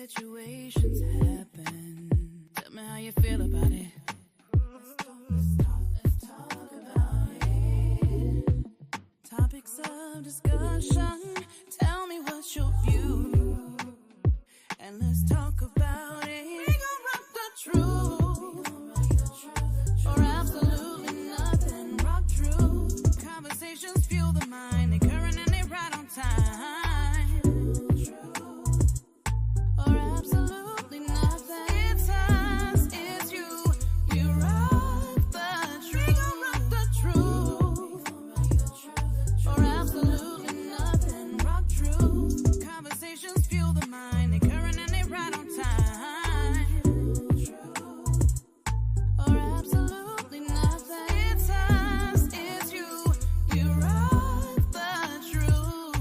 situations happen. Tell me how you feel about it. Let's talk about it. Topics of discussion. Tell me what's your view. And let's talk about it. We gon' rock the truth. Or absolutely nothing. Rock truth. Conversations fuel the mind. They current and they right on time. Or absolutely nothing. It's us, it's you. We rock the truth. We gon' rock the truth. Or absolutely nothing. Rock truth. Conversations fuel the mind. They current and they right on time. Or absolutely nothing. It's us, it's you. We rock the truth.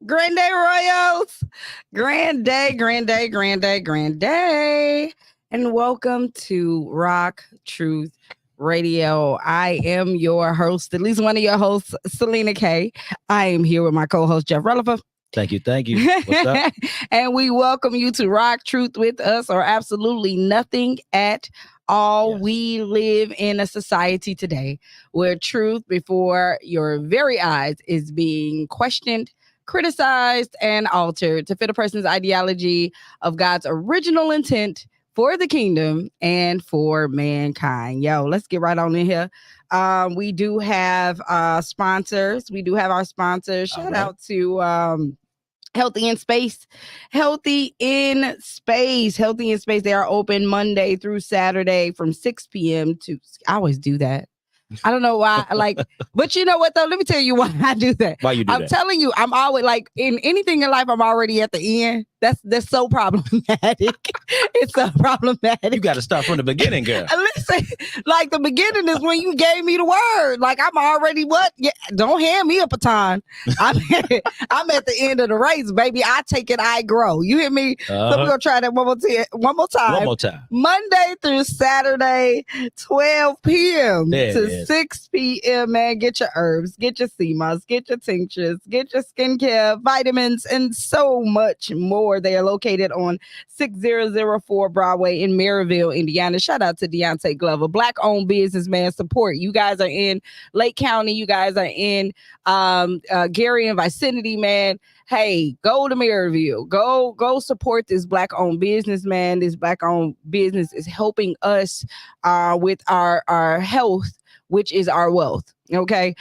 Grand Day Royals. Grand Day, Grand Day, Grand Day, Grand Day. And welcome to Rock Truth Radio. I am your host, at least one of your hosts, SelenaKay. I am here with my co-host, Jeff Releford. Thank you. What's up? And we welcome you to Rock Truth with us, or absolutely nothing at all. Yes. We live in a society today where truth before your very eyes is being questioned, criticized, and altered to fit a person's ideology of God's original intent for the kingdom and for mankind. Yo, let's get right on in here. We do have sponsors. We do have our sponsors. Shout out to Healthy in Space. Healthy in Space. Healthy in Space. They are open Monday through Saturday from 6 p.m. to, I always do that. I don't know why, but you know what though? Let me tell you why I do that. Why you do that? I'm telling you, I'm always like in anything in life, I'm already at the end. That's so problematic. It's so problematic. You got to start from the beginning, girl. Listen, like the beginning is when you gave me the word. Like I'm already what? Yeah, don't hand me a baton. I'm at the end of the race, baby. I take it, I grow. You hear me? So we're gonna try that one more time. One more time. Monday through Saturday, 12 p.m. to 6 p.m. Man, get your herbs, get your sea moss, get your tinctures, get your skincare, vitamins, and so much more. They are located on 6004 Broadway in Maryville, Indiana. Shout out to Deontay Glover, Black-owned businessman support. You guys are in Lake County. You guys are in Gary and vicinity, man. Hey, go to Maryville. Go support this Black-owned business, man. This Black-owned business is helping us with our health, which is our wealth. Okay.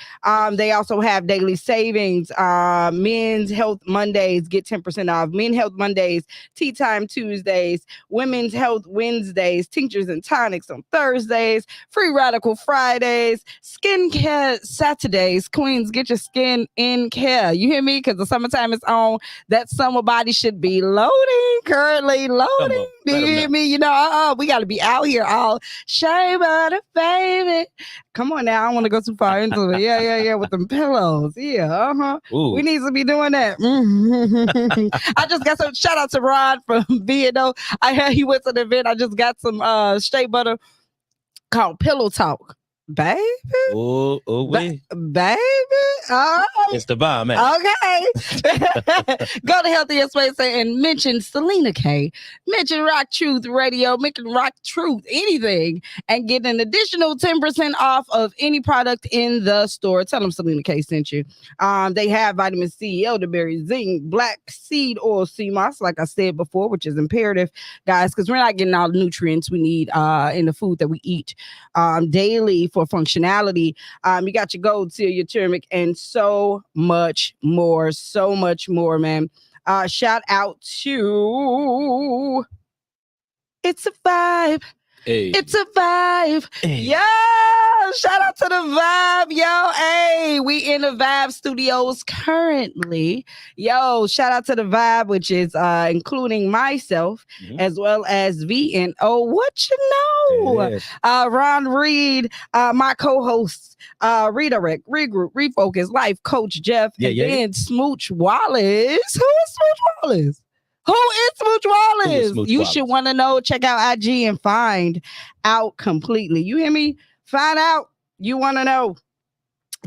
They also have daily savings. Men's Health Mondays, get 10% off. Men Health Mondays, Tea Time Tuesdays, Women's Health Wednesdays, Tinctures and Tonics on Thursdays, Free Radical Fridays, Skincare Saturdays. Queens, get your skin in care. You hear me? Because the summertime is on. That summer body should be loading, currently loading. Do you hear me? You know, we got to be out here all shea butter, baby. Come on now. I don't want to go too far into it. Yeah, with them pillows. Yeah, we need to be doing that. I just got some shout out to Rod from V&O. I heard he went to the event. I just got some shea butter called Pillow Talk. Baby. Baby. All right. It's the bomb, man. Okay. Go to Healthy in Space and mention SelenaKay. Mention Rock Truth Radio. Mention Rock Truth, anything. And get an additional 10% off of any product in the store. Tell them SelenaKay sent you. They have vitamin C, elderberry, zinc, black seed oil, sea moss, like I said before, which is imperative, guys, because we're not getting all the nutrients we need in the food that we eat daily for functionality. You got your gold seal, your turmeric, and so much more, man. Shout out to It's a Vibe. Hey. It's a vibe. Hey. Yo, shout out to the vibe. Yo, hey, we in the Vibe Studios currently. Yo, shout out to the vibe, which is including myself as well as V&O. What you know? Yes. Ron Reed, my co-hosts, Redirect, Regroup, Refocus, Life Coach Jeff, and then Smooch Wallace. Who is Smooch Wallace? Who is Smooch Wallace? Smooch You Wallace? should want to know. Check out IG and find out completely. You hear me? Find out. You want to know.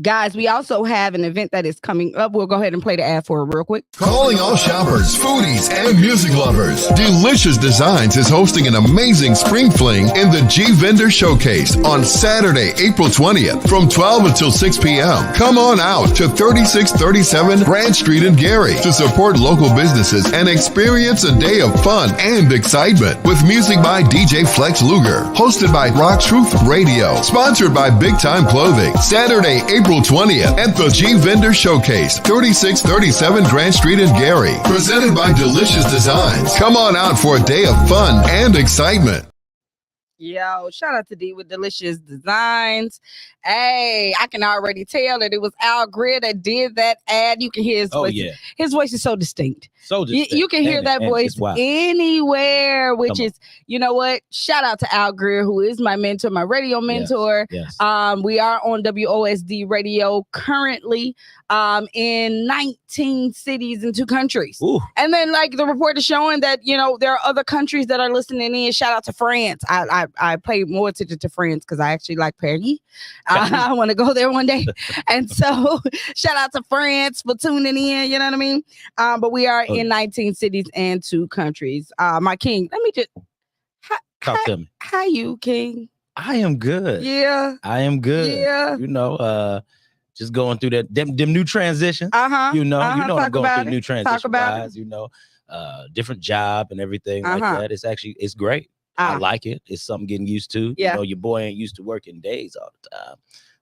Guys, we also have an event that is coming up. We'll go ahead and play the ad for it real quick. Calling all shoppers, foodies, and music lovers. Delicious Designs is hosting an amazing spring fling in the G Vendor Showcase on Saturday, April 20th from 12 until 6 p.m. Come on out to 3637 Grand Street in Gary to support local businesses and experience a day of fun and excitement with music by DJ Flex Luger, hosted by Rock Truth Radio, sponsored by Big Time Clothing. Saturday, April 20th at the G Vendor Showcase, 3637 Grand Street in Gary. Presented by Delicious Designs. Come on out for a day of fun and excitement. Yo, shout out to D with Delicious Designs. Hey, I can already tell that it was Al Greer that did that ad. You can hear his voice. Yeah. His voice is so distinct. So distinct. You can hear that voice anywhere, which is, you know what? Shout out to Al Greer, who is my mentor, my radio mentor. Yes. We are on WOSD radio currently in 19 cities in 2 countries. Ooh. And then like the report is showing that, you know, there are other countries that are listening in. Shout out to France. I pay more attention to France because I actually like Paris. I want to go there one day. And so shout out to France for tuning in, you know what I mean? But we are in 19 cities and 2 countries. My king, let me just talk to me. How you, King? I am good. Yeah. I am good. Yeah. You know, just going through them new transitions. You know, I'm going through new transitions. You know, different job and everything like that. It's great. I like it. It's something getting used to. Yeah. You know, your boy ain't used to working days all the time.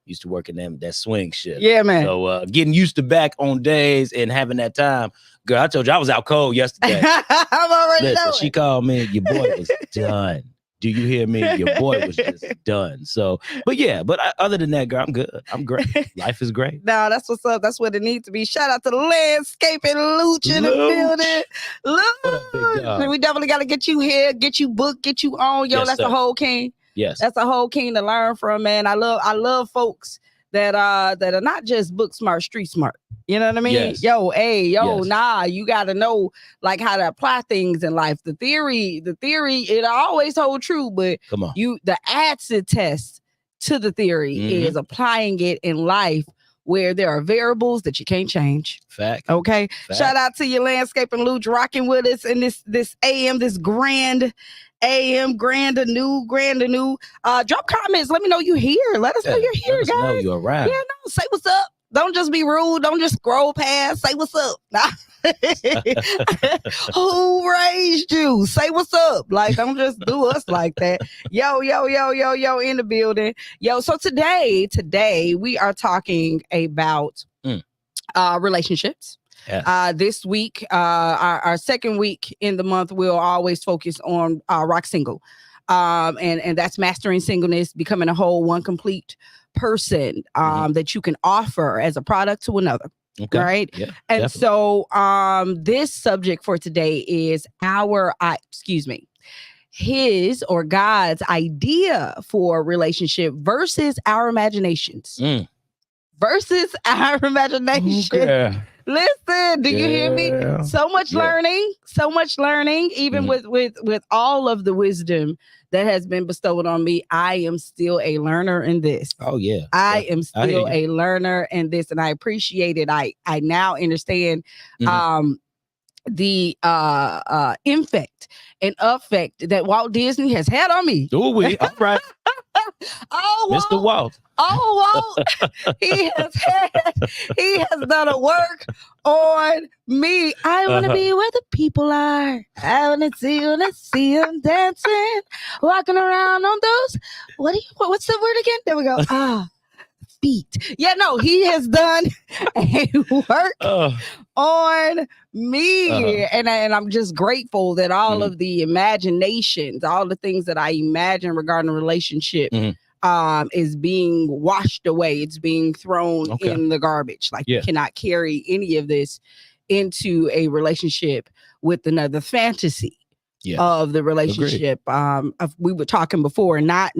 Used to working that swing shift. Yeah, man. So getting used to back on days and having that time. Girl, I told you I was out cold yesterday. I'm already Listen, knowing. she called me. Your boy was done. Do you hear me? Your boy was just done. So, but other than that, girl, I'm good. I'm great. Life is great. No, that's what's up. That's what it needs to be. Shout out to the landscaping Looch in the building. Looch. We definitely got to get you here, get you booked, get you on. Yo, that's a whole king. Yes. That's a whole king to learn from, man. I love folks that are not just book smart, street smart. You know what I mean? Yes. Nah, you got to know like how to apply things in life. The theory, it always hold true, but come on. The acid test to the theory is applying it in life where there are variables that you can't change. Fact. Okay. Fact. Shout out to your landscaping Luch rocking with us in this AM, this grand AM, grand anew. Drop comments. Let me know you here. Let us know you're here, guys. Know you're around. Yeah, no, say what's up. Don't just be rude. Don't just scroll past. Say what's up. Who raised you? Say what's up. Like, don't just do us like that. Yo, in the building. Yo, so today we are talking about relationships. Yes. This week, our second week in the month, we'll always focus on RockSingle. And that's mastering singleness, becoming a whole, one complete person that you can offer as a product to another. Okay. Right. Yeah, and definitely. So this subject for today is his or God's idea for a relationship versus our imaginations. Versus our imagination. Okay. Listen, do you hear me? So much learning, even with all of the wisdom that has been bestowed on me. I am still a learner in this. Oh, yeah. I am still a learner in this, and I appreciate it. I now understand the impact and effect that Walt Disney has had on me. All right. Mr. Walt. Oh, Walt. he has done a work on me. I want to be where the people are. I want to see them dancing, walking around on those. What's the word again? There we go. Feet. Yeah, no, he has done a work on me. And I'm just grateful that all of the imaginations, all the things that I imagine regarding a relationship is being washed away. It's being thrown in the garbage. Like you cannot carry any of this into a relationship with another fantasy. Of the relationship. We were talking before, not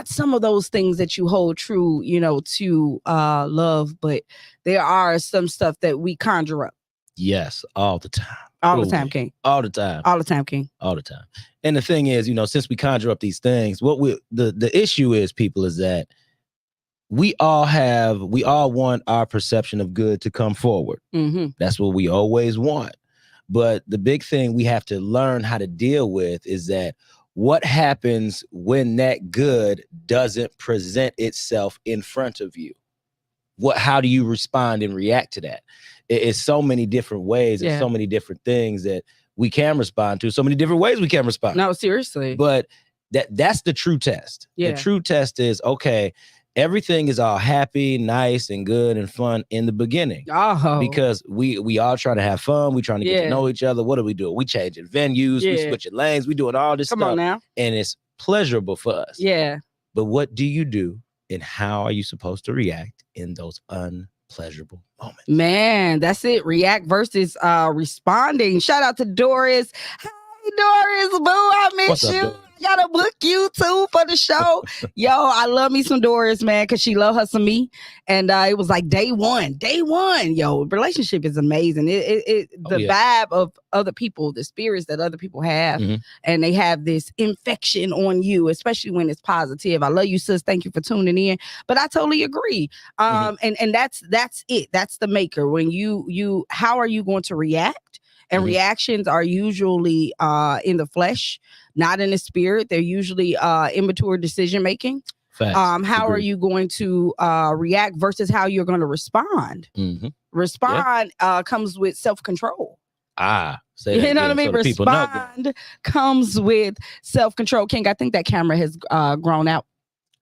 some of those things that you hold true, to love, but there are some stuff that we conjure up Yes, all the time. All the time, King. All the time. All the time, King. All the time. And the thing is, since we conjure up these things, the issue is, people, is that we all want our perception of good to come forward. Mm-hmm. That's what we always want. But the big thing we have to learn how to deal with is that what happens when that good doesn't present itself in front of you? How do you respond and react to that? It's so many different ways and so many different things that we can respond to. So many different ways we can respond. No, seriously. But that's the true test. Yeah. The true test is, okay, everything is all happy, nice, and good and fun in the beginning. Oh. Because we all trying to have fun. We trying to get to know each other. What do? We changing venues. We switching lanes. We doing all this stuff. Come on now. And it's pleasurable for us. Yeah. But what do you do, and how are you supposed to react in those unpleasurable moments? Man, that's it. React versus responding. Shout out to Doris. Hi, Doris. Boo, I miss you. Doris? Gotta book you too for the show. Yo, I love me some Doris, man, because she love her some me. And it was like day one. Yo, relationship is amazing. The vibe of other people, the spirits that other people have, and they have this infection on you, especially when it's positive. I love you, sis. Thank you for tuning in. But I totally agree. And that's it. That's the maker. When you how are you going to react? And reactions are usually in the flesh, not in the spirit. They're usually immature decision making. How are you going to react versus how you're going to respond? Respond comes with self-control. Say that, you know what I mean? So respond comes with self-control. King, I think that camera has grown out.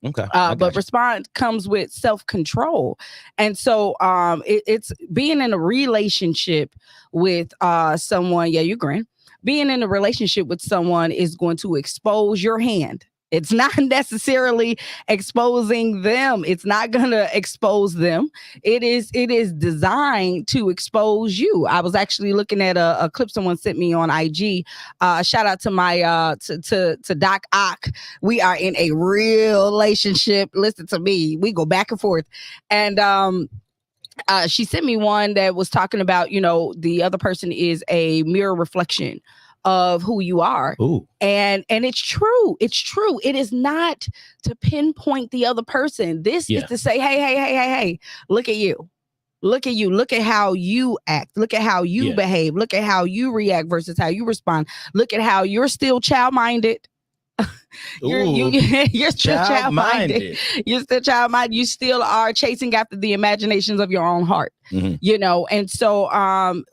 Okay. But respond comes with self-control. And so it's being in a relationship with someone. Yeah, you grin. Being in a relationship with someone is going to expose your hand. It's not necessarily exposing them. It's not going to expose them. It is designed to expose you. I was actually looking at a clip someone sent me on IG. Shout out to my to Doc Ock. We are in a real relationship. Listen to me. We go back and forth. And she sent me one that was talking about, the other person is a mirror reflection of who you are. Ooh. And it's true. It's true. It is not to pinpoint the other person. This is to say, hey, look at you. Look at you. Look at how you act. Look at how you behave. Look at how you react versus how you respond. Look at how you're still child-minded. You're still child-minded. You're still child-minded. You still are chasing after the imaginations of your own heart. And so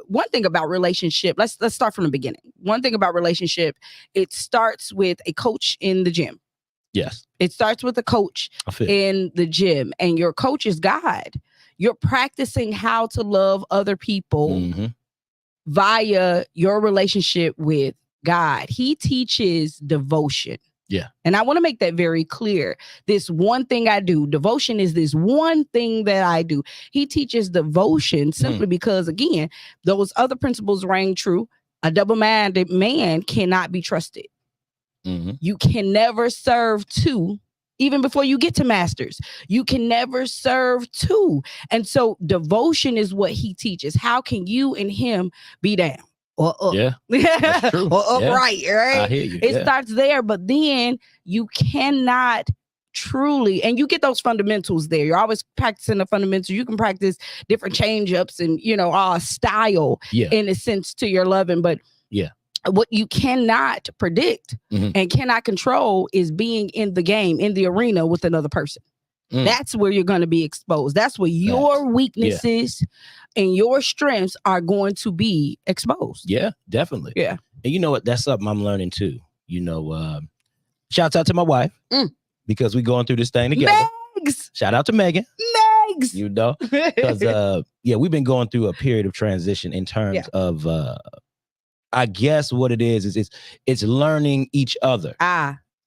one thing about relationship, let's start from the beginning. One thing about relationship, it starts with a coach in the gym. Yes. It starts with a coach in the gym, and your coach is God. You're practicing how to love other people via your relationship with God. He teaches devotion. Yeah. And I want to make that very clear. This one thing I do, devotion is this one thing that I do. He teaches devotion simply because, again, those other principles rang true. A double-minded man cannot be trusted. You can never serve two. Even before you get to masters, you can never serve two. And so devotion is what he teaches. How can you and him be down? Or up. Or upright, right? I hear you. It starts there, but then you cannot truly, and you get those fundamentals there. You're always practicing the fundamentals. You can practice different change-ups and, style in a sense to your loving, but what you cannot predict and cannot control is being in the game, in the arena with another person. That's where you're going to be exposed. That's where your weaknesses and your strengths are going to be exposed. Yeah, definitely. Yeah. And you know what? That's something I'm learning too. Shouts out to my wife because we're going through this thing together. Megs! Shout out to Megan. Megs! Because we've been going through a period of transition in terms of, I guess what it is it's learning each other.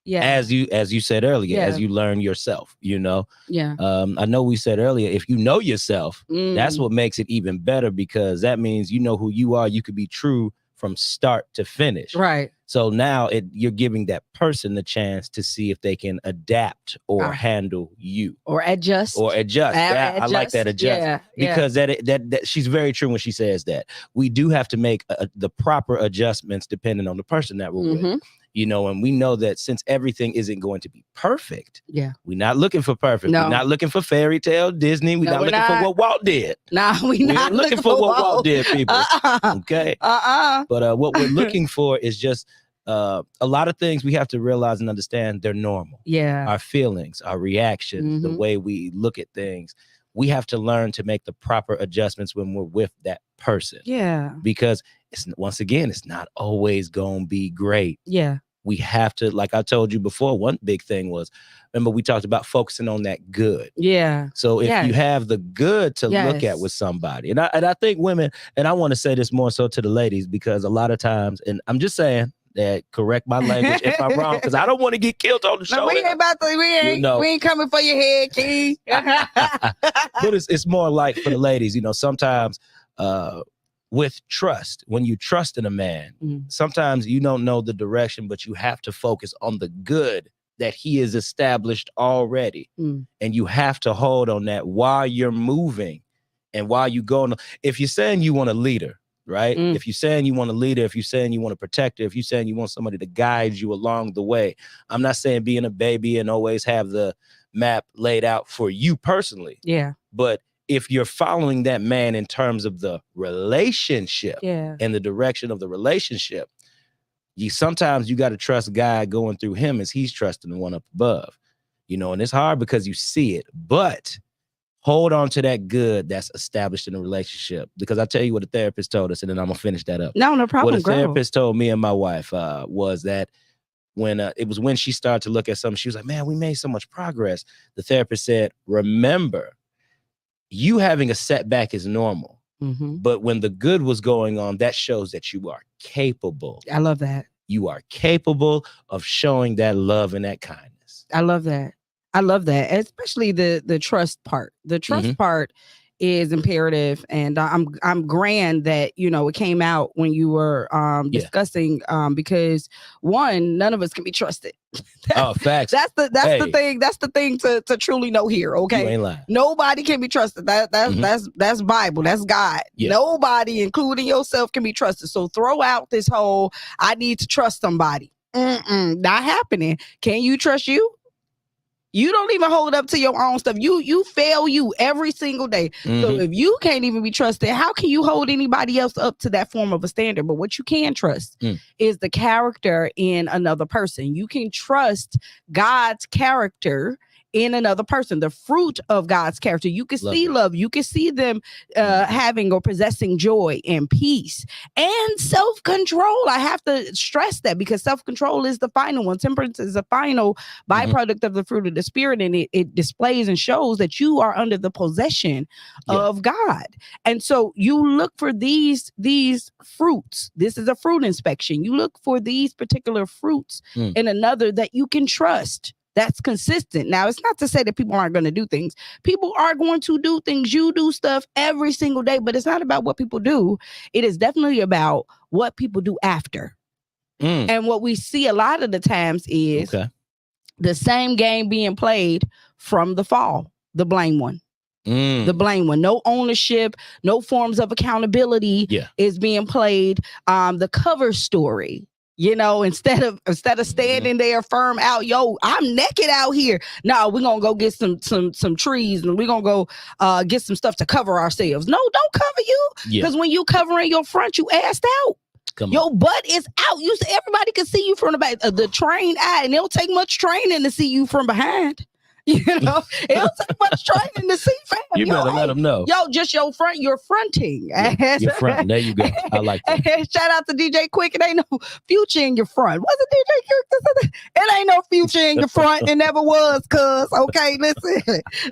Yeah. As you said earlier, as you learn yourself, Yeah. I know we said earlier, if you know yourself, that's what makes it even better, because that means you know who you are. You could be true from start to finish. Right. So now you're giving that person the chance to see if they can adapt or handle you. Or adjust. I like that, adjust. Because that she's very true when she says that. We do have to make the proper adjustments depending on the person that we're with. You know, and we know that since everything isn't going to be perfect, we're not looking for perfect. No. We're not looking for fairy tale Disney. We're not looking for what Walt did. We're not looking for what Walt did, people. Okay. But what we're looking for is just a lot of things we have to realize and understand they're normal. Yeah. Our feelings, our reactions, the way we look at things. We have to learn to make the proper adjustments when we're with that person. Yeah. Because once again, it's not always going to be great. Yeah. We have to, like I told you before, one big thing was, remember we talked about focusing on that good. Yeah. So if you have the good to look at with somebody, and I think women, and I want to say this more so to the ladies, because a lot of times, and I'm just saying that, correct my language if I'm wrong, because I don't want to get killed on the show. No, we ain't coming for your head, King. But it's more like for the ladies, you know, sometimes with trust, when you trust in a man, sometimes you don't know the direction, but you have to focus on the good that he has established already. And you have to hold on that while you're moving and while you go. If you're saying you want a leader, right? If you're saying you want a leader, if you're saying you want a protector, if you're saying you want somebody to guide you along the way, I'm not saying being a baby and always have the map laid out for you personally. Yeah. But if you're following that man in terms of the relationship and the direction of the relationship, sometimes you got to trust God going through him as he's trusting the one up above, you know, and it's hard because you see it, but hold on to that good that's established in a relationship. Because I tell you what the therapist told us, and then I'm gonna finish that up. No problem. What the therapist told me and my wife was that when she started to look at something, she was like, man, we made so much progress. The therapist said, remember, you having a setback is normal. But when the good was going on, that shows that you are capable. I love that. You are capable of showing that love and that kindness. I love that. Especially the trust part. The trust part is imperative, and I'm grand that, you know, it came out when you were discussing because one, none of us can be trusted. Facts. That's the thing. That's the thing to truly know here. Okay, you ain't lying. Nobody can be trusted. That's Bible. That's God. Yeah. Nobody, including yourself, can be trusted. So throw out this whole I need to trust somebody. Not happening. Can you trust you? You don't even hold up to your own stuff. You fail you every single day. So if you can't even be trusted, how can you hold anybody else up to that form of a standard? But what you can trust is the character in another person. You can trust God's character in another person, the fruit of God's character. You can see love. You can see them having or possessing joy and peace and self-control. I have to stress that because self-control is the final one. Temperance is a final byproduct of the fruit of the spirit, and it displays and shows that you are under the possession of God. And so you look for these fruits. This is a fruit inspection. You look for these particular fruits in another that you can trust. That's consistent. Now, it's not to say that people aren't going to do things. People are going to do things. You do stuff every single day, but it's not about what people do. It is definitely about what people do after. And what we see a lot of the times is the same game being played from the fall, the blame one. The blame one. No ownership, no forms of accountability is being played. The cover story. You know, instead of standing there firm out, yo, I'm naked out here. No, we're gonna go get some trees and we're gonna go get some stuff to cover ourselves. No, don't cover you. Because when you covering your front, you assed out. Your butt is out. Everybody can see you from the back. The trained eye, and it'll take much training to see you from behind. You know, it'll take much training to see, fam. You better let them know. Yo, just your front, you're fronting. You're fronting. There you go. I like that. Shout out to DJ Quick. It ain't no future in your front. Was it DJ Quick? It ain't no future in your front. It never was, cuz. Okay,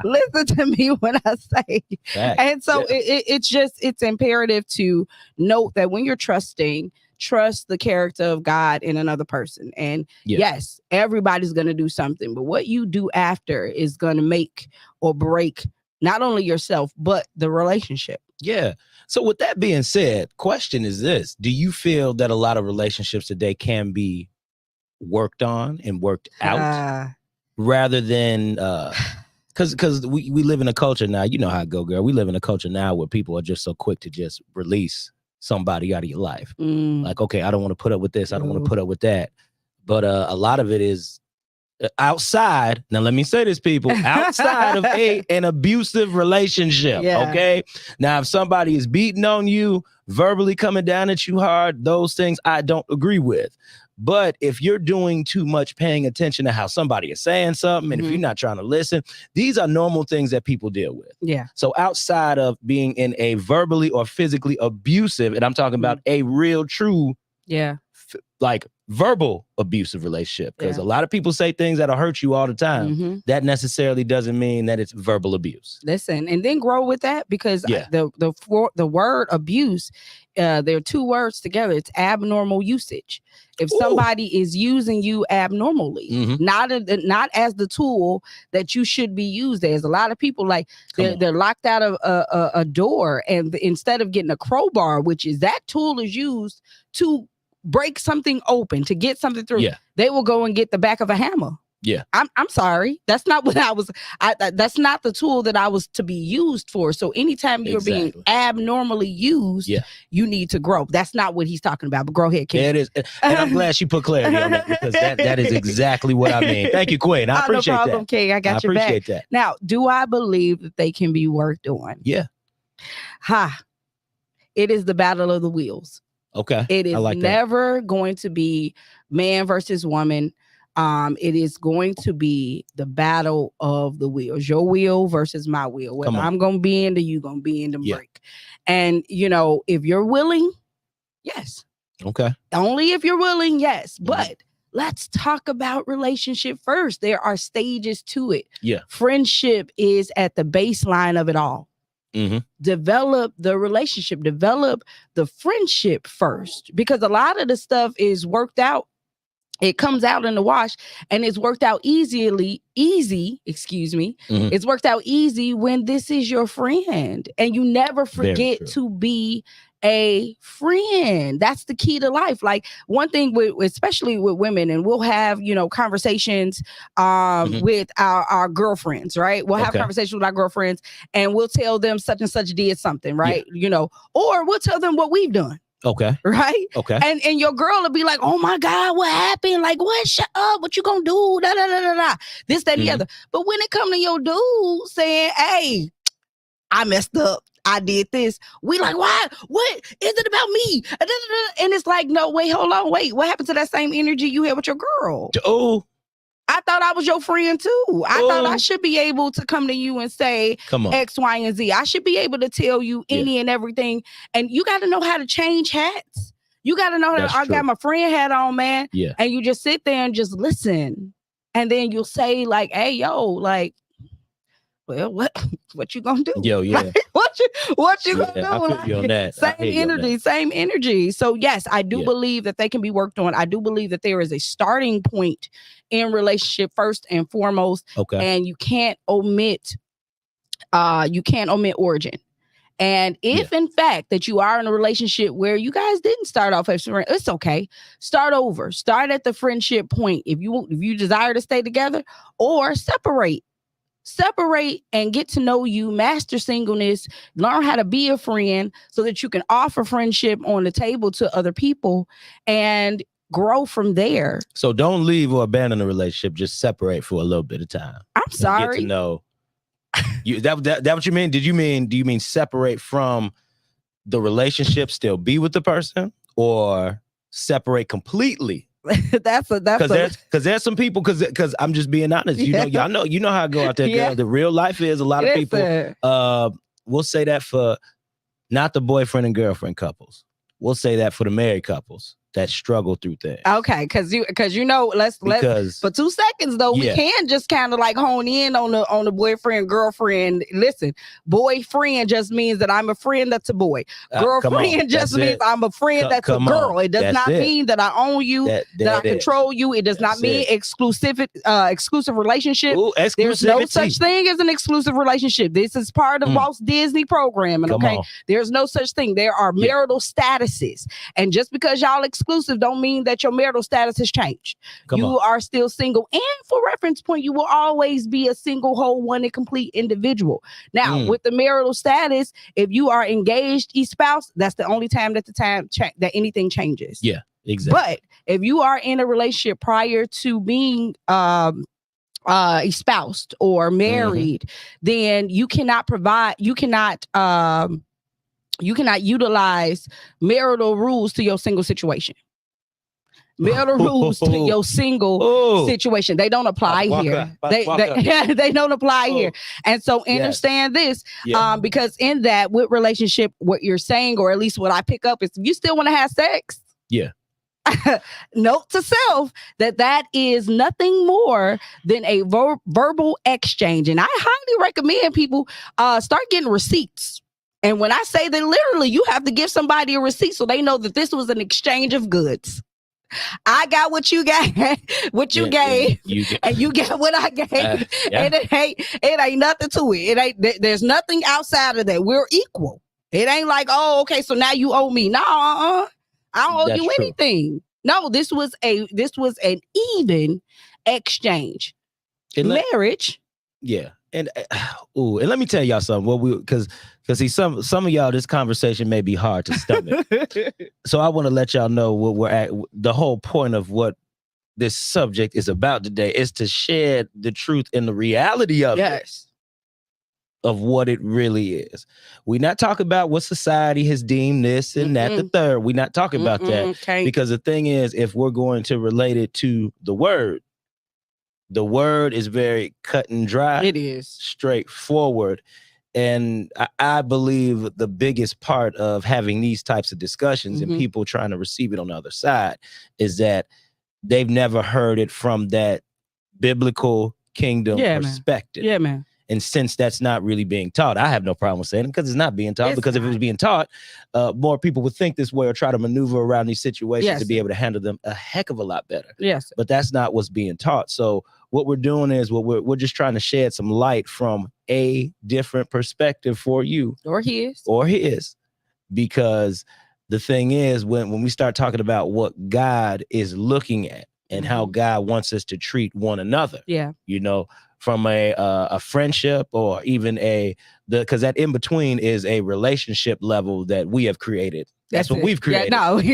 listen to me when I say. Fact. And so it's imperative to note that when you're trusting, trust the character of God in another person. And yes, everybody's going to do something, but what you do after is going to make or break not only yourself, but the relationship. Yeah. So with that being said, question is this. Do you feel that a lot of relationships today can be worked on and worked out rather than because we live in a culture now, you know how I go, girl. We live in a culture now where people are just so quick to just release somebody out of your life. Like, okay, I don't want to put up with this. I don't want to put up with that. But a lot of it is outside. Now, let me say this, people, outside of an abusive relationship. Okay. Now, if somebody is beating on you, verbally coming down at you hard, those things I don't agree with. But if you're doing too much paying attention to how somebody is saying something, and if you're not trying to listen, these are normal things that people deal with. Yeah. So outside of being in a verbally or physically abusive, and I'm talking about a real, true, like verbal abusive relationship, because a lot of people say things that'll hurt you all the time. That necessarily doesn't mean that it's verbal abuse. Listen, and then grow with that, because the word abuse, there are two words together. It's abnormal usage. If somebody is using you abnormally, not as the tool that you should be used as. A lot of people, like, they're locked out of a door, and instead of getting a crowbar, which is that tool is used to break something open, to get something through, they will go and get the back of a hammer. I'm sorry. That's not what that's not the tool that I was to be used for. So anytime you're being abnormally used, you need to grow. That's not what he's talking about, but go ahead, Ken. Yeah, it is. And I'm glad she put clarity on that, because that is exactly what I mean. Thank you, Queen. I appreciate no problem, that. Kay. I got your back. Appreciate that. Now, do I believe that they can be worked on? Yeah. It is the battle of the wheels. Okay. It is like never going to be man versus woman. It is going to be the battle of the wheels, your wheel versus my wheel. Whether I'm going to bend or you going to bend and break. And, if you're willing, yes. Okay. Only if you're willing, yes. But let's talk about relationship first. There are stages to it. Yeah. Friendship is at the baseline of it all. Develop the relationship, develop the friendship first, because a lot of the stuff is worked out. It comes out in the wash, and it's worked out easy. It's worked out easy when this is your friend, and you never forget to be a friend. That's the key to life. Like, one thing especially with women, and we'll have, conversations with our girlfriends, right? We'll have conversations with our girlfriends, and we'll tell them such and such did something, right? Or we'll tell them what we've done. Okay. Right? Okay. And your girl will be like, oh my God, what happened? Like, what? Shut up. What you gonna do? Da, da, da, da, da. This, that, and the other. But when it come to your dude saying, hey, I messed up, I did this, we like, why? What is it about me? And it's like, no, wait, hold on, wait. What happened to that same energy you had with your girl? Oh. I thought I was your friend too. I thought I should be able to come to you and say X, Y, and Z. I should be able to tell you any and everything. And you got to know how to change hats. You got to know that I got my friend hat on, man. Yeah. And you just sit there and just listen. And then you'll say, like, hey, yo, like, well, what you gonna do? Yo, yeah. Like, what you gonna do? I feel you on that. Same energy. So yes, I do believe that they can be worked on. I do believe that there is a starting point in relationship first and foremost. Okay. And you can't omit origin. And if in fact that you are in a relationship where you guys didn't start off as friends, it's okay. Start over. Start at the friendship point. If you desire to stay together, or separate and get to know you, master singleness, learn how to be a friend so that you can offer friendship on the table to other people and grow from there. So don't leave or abandon the relationship. Just separate for a little bit of time. I'm sorry. Get to know you. That what you mean? Do you mean separate from the relationship, still be with the person, or separate completely? That's because there's some people, because I'm just being honest. Y'all know how I go out there. Girl. The real life is a lot of people. We'll say that for not the boyfriend and girlfriend couples. We'll say that for the married couples. that struggle through things. Okay, because you know, let's for 2 seconds though, we can just kind of like hone in on the boyfriend girlfriend. Listen, boyfriend just means that I'm a friend that's a boy. Girlfriend just means I'm a friend that's a girl. It does not mean that I own you, that I control you. It does not mean exclusive relationship. Ooh, there's no such thing as an exclusive relationship. This is part of Walt Disney programming. Okay, there's no such thing. There are marital statuses, and just because y'all exclusive don't mean that your marital status has changed. You are still single, and for reference point, you will always be a single, whole, one and complete individual. Now, with the marital status, if you are engaged, espoused, that's the only time that that anything changes. Yeah, exactly. But if you are in a relationship prior to being espoused or married, then you cannot utilize marital rules to your single situation. Marital rules to your single situation. They don't apply here. They don't apply here. And so understand this, because in that with relationship, what you're saying, or at least what I pick up is, if you still want to have sex, note to self that is nothing more than a verbal exchange. And I highly recommend people start getting receipts. And when I say that, literally, you have to give somebody a receipt so they know that this was an exchange of goods. I got what you got, what you gave, and you got what I gave. And it ain't nothing to it. There's nothing outside of that. We're equal. It ain't like, oh, okay, so now you owe me. No, I don't owe you anything. No, this was an even exchange. Marriage. Yeah. And and let me tell y'all something. Because see, some of y'all, this conversation may be hard to stomach. So I want to let y'all know what we're at. The whole point of what this subject is about today is to share the truth and the reality of it, of what it really is. We're not talking about what society has deemed this and that, the third. We're not talking about that. Because the thing is, if we're going to relate it to the word is very cut and dry. It is straightforward. And I believe the biggest part of having these types of discussions and people trying to receive it on the other side is that they've never heard it from that biblical kingdom perspective. Yeah, man. And since that's not really being taught, I have no problem with saying it, because it's not being taught. Because if it was being taught, more people would think this way or try to maneuver around these situations to be able to handle them a heck of a lot better. Yes. But that's not what's being taught. So what we're doing is we're just trying to shed some light from a different perspective for you. Or his. Because the thing is, when we start talking about what God is looking at and how God wants us to treat one another, you know, from a friendship or even because that in between is a relationship level that we have created. That's what we've created.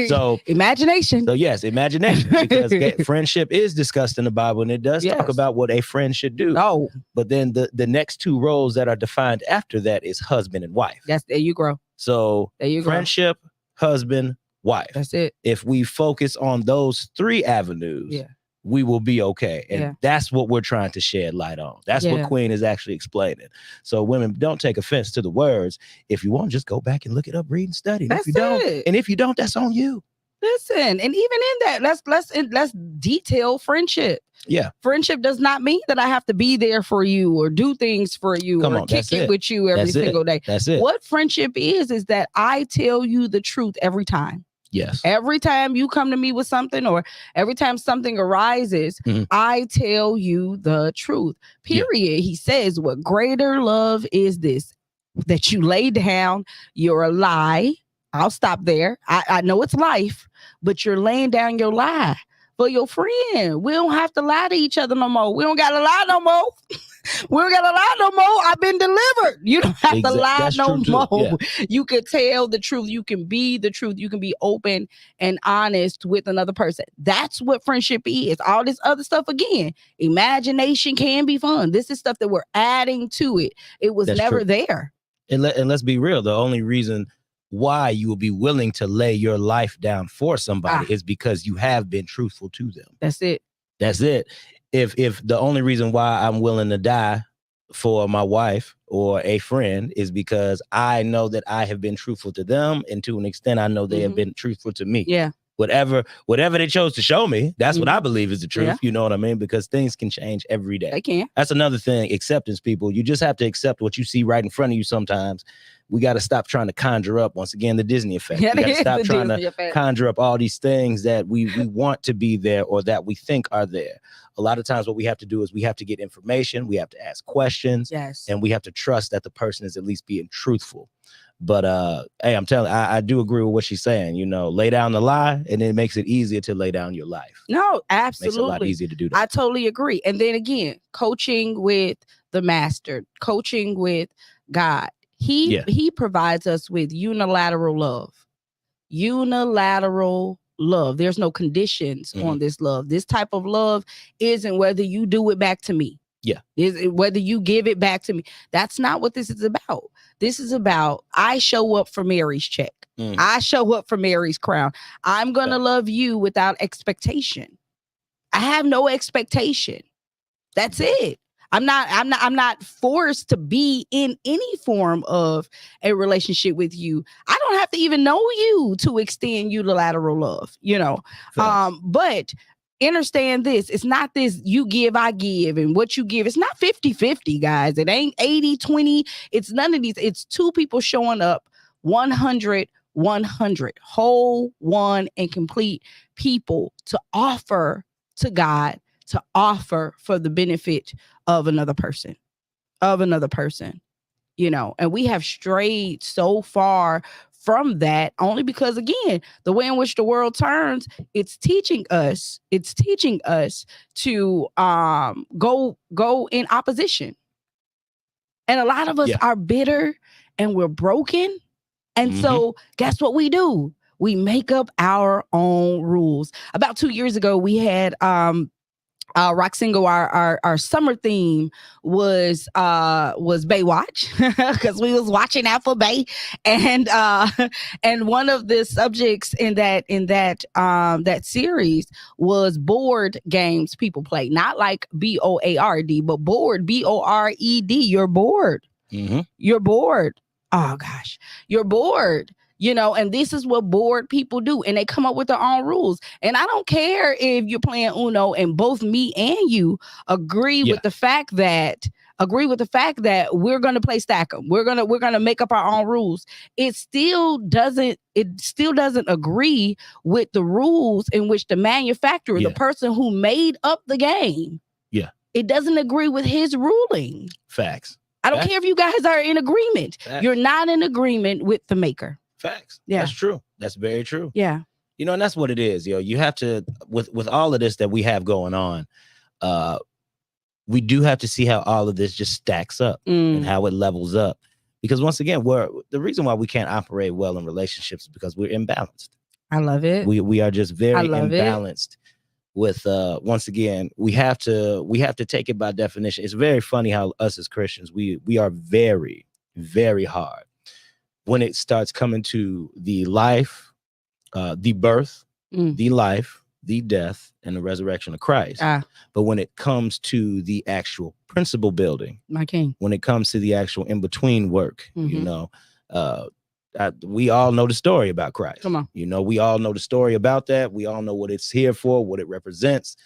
So imagination. So yes, imagination, because friendship is discussed in the Bible, and it does talk about what a friend should do. Oh, but then the next two roles that are defined after that is husband and wife. There you grow. So there you friendship, husband, wife. That's it. If we focus on those three avenues, we will be okay. And that's what we're trying to shed light on. That's what Queen is actually explaining. So women, don't take offense to the words. If you want, just go back and look it up, read and study. And if you don't, that's on you. Listen, and even in that, let's detail friendship. Yeah. Friendship does not mean that I have to be there for you or do things for you or kick it with you every single day. That's it. What friendship is that I tell you the truth every time. Yes. Every time you come to me with something, or every time something arises, I tell you the truth. Period. He says, what greater love is this, that you lay down your lie. I'll stop there. I know it's life, but you're laying down your lie for your friend. We don't have to lie to each other no more. We don't got to lie no more. We don't got to lie no more. I've been delivered. You don't have to lie That's no more. You can tell the truth. You can be the truth. You can be open and honest with another person. That's what friendship is. All this other stuff, again, imagination can be fun. This is stuff that we're adding to it. It was never there. And let's be real. The only reason why you will be willing to lay your life down for somebody is because you have been truthful to them. That's it. That's it. If the only reason why I'm willing to die for my wife or a friend is because I know that I have been truthful to them, and to an extent I know they have been truthful to me. Yeah. whatever they chose to show me, that's what I believe is the truth. Yeah. You know what I mean? Because things can change every day. They can. That's another thing, acceptance, people. You just have to accept what you see right in front of you sometimes. We got to stop trying to conjure up, once again, the Disney effect. Yeah, we got to stop trying Disney to effect. conjure up all these things that we want to be there or that we think are there. A lot of times what we have to do is we have to get information, we have to ask questions, Yes. and we have to trust that the person is at least being truthful. But hey, I'm telling you, I do agree with what she's saying. You know, lay down the lie, and it makes it easier to lay down your life. No, absolutely. Makes it a lot easier to do that. I totally agree. And then again, coaching with the master, coaching with God. He provides us with unilateral love. Unilateral love. There's no conditions on this love. This type of love isn't whether you do it back to me. Yeah. Is whether you give it back to me. That's not what this is about. This is about, I show up for Mary's check. I show up for Mary's crown. I'm going to love you without expectation. I have no expectation. That's it. I'm not forced to be in any form of a relationship with you. I don't have to even know you to extend unilateral love, you know. But understand this, it's not this you give, I give, and what you give. It's not 50-50, guys. It ain't 80-20. It's none of these. It's two people showing up 100, whole, one, and complete people to offer to God, to offer for the benefit of another person, you know. And we have strayed so far from that only because, again, the way in which the world turns, it's teaching us to go in opposition. And a lot of us are bitter and we're broken. And so guess what we do? We make up our own rules. About 2 years ago, we had RockSingle, our summer theme was Baywatch, because we was watching out for Bay, and one of the subjects in that series was board games people play, not like BOARD, but bored, BORED. You're bored. You're bored. Oh gosh, you're bored. You know, and this is what bored people do. And they come up with their own rules. And I don't care if you're playing Uno and both me and you agree with the fact that we're going to play stack 'em. We're going to make up our own rules. It still doesn't agree with the rules in which the manufacturer, the person who made up the game, it doesn't agree with his ruling. Facts. I don't care if you guys are in agreement. You're not in agreement with the maker. Facts. Yeah. That's true. That's very true. Yeah. You know, and that's what it is. You have to, with all of this that we have going on, we do have to see how all of this just stacks up and how it levels up. Because once again, the reason why we can't operate well in relationships is because we're imbalanced. I love it. We are just very imbalanced. With once again, we have to take it by definition. It's very funny how us as Christians, we are very, very hard when it starts coming to the life, the birth, the life, the death, and the resurrection of Christ. But when it comes to the actual principle building, my king, when it comes to the actual in-between work, you know, we all know the story about Christ. Come on. You know, we all know the story about that. We all know what it's here for, what it represents.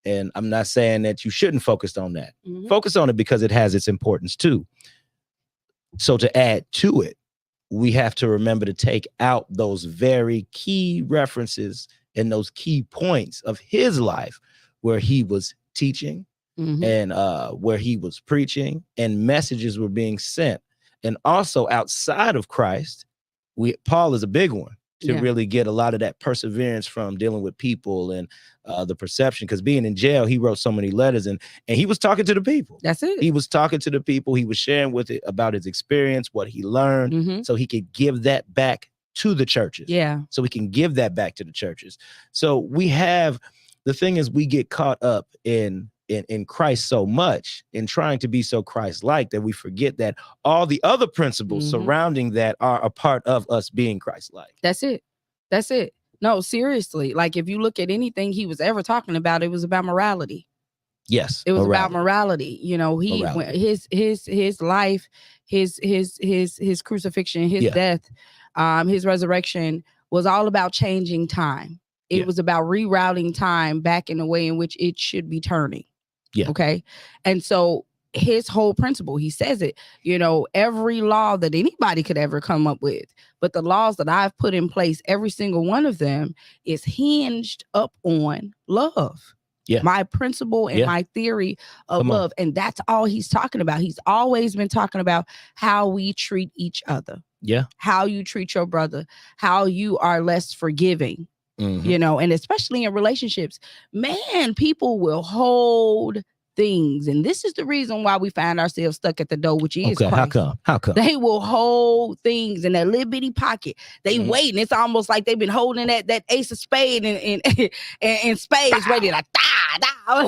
And I'm not saying that you shouldn't focus on that. Focus on it because it has its importance too. So to add to it, we have to remember to take out those very key references and those key points of his life where he was teaching and where he was preaching and messages were being sent. And also outside of Christ, Paul is a big one to really get a lot of that perseverance from dealing with people and the perception, because being in jail, he wrote so many letters and he was talking to the people. That's it. He was talking to the people. He was sharing with it about his experience, what he learned, so he could give that back to the churches. Yeah. So we can give that back to the churches. So the thing is, we get caught up in Christ so much in trying to be so Christ-like that we forget that all the other principles surrounding that are a part of us being Christ-like. That's it. That's it. No, seriously. Like if you look at anything he was ever talking about, it was about morality. Yes. It was about morality. You know, his life, his crucifixion, his death, his resurrection was all about changing time. It was about rerouting time back in the way in which it should be turning. Yeah. Okay. And so his whole principle, he says it, every law that anybody could ever come up with, but the laws that I've put in place, every single one of them is hinged up on love. Yeah. My principle and my theory of love. And that's all he's talking about. He's always been talking about how we treat each other. Yeah. How you treat your brother, how you are less forgiving, and especially in relationships, man, people will hold things. And this is the reason why we find ourselves stuck at the door, which is Christ. How come? They will hold things in that little bitty pocket. They wait, and it's almost like they've been holding that ace of spade and spades ready to I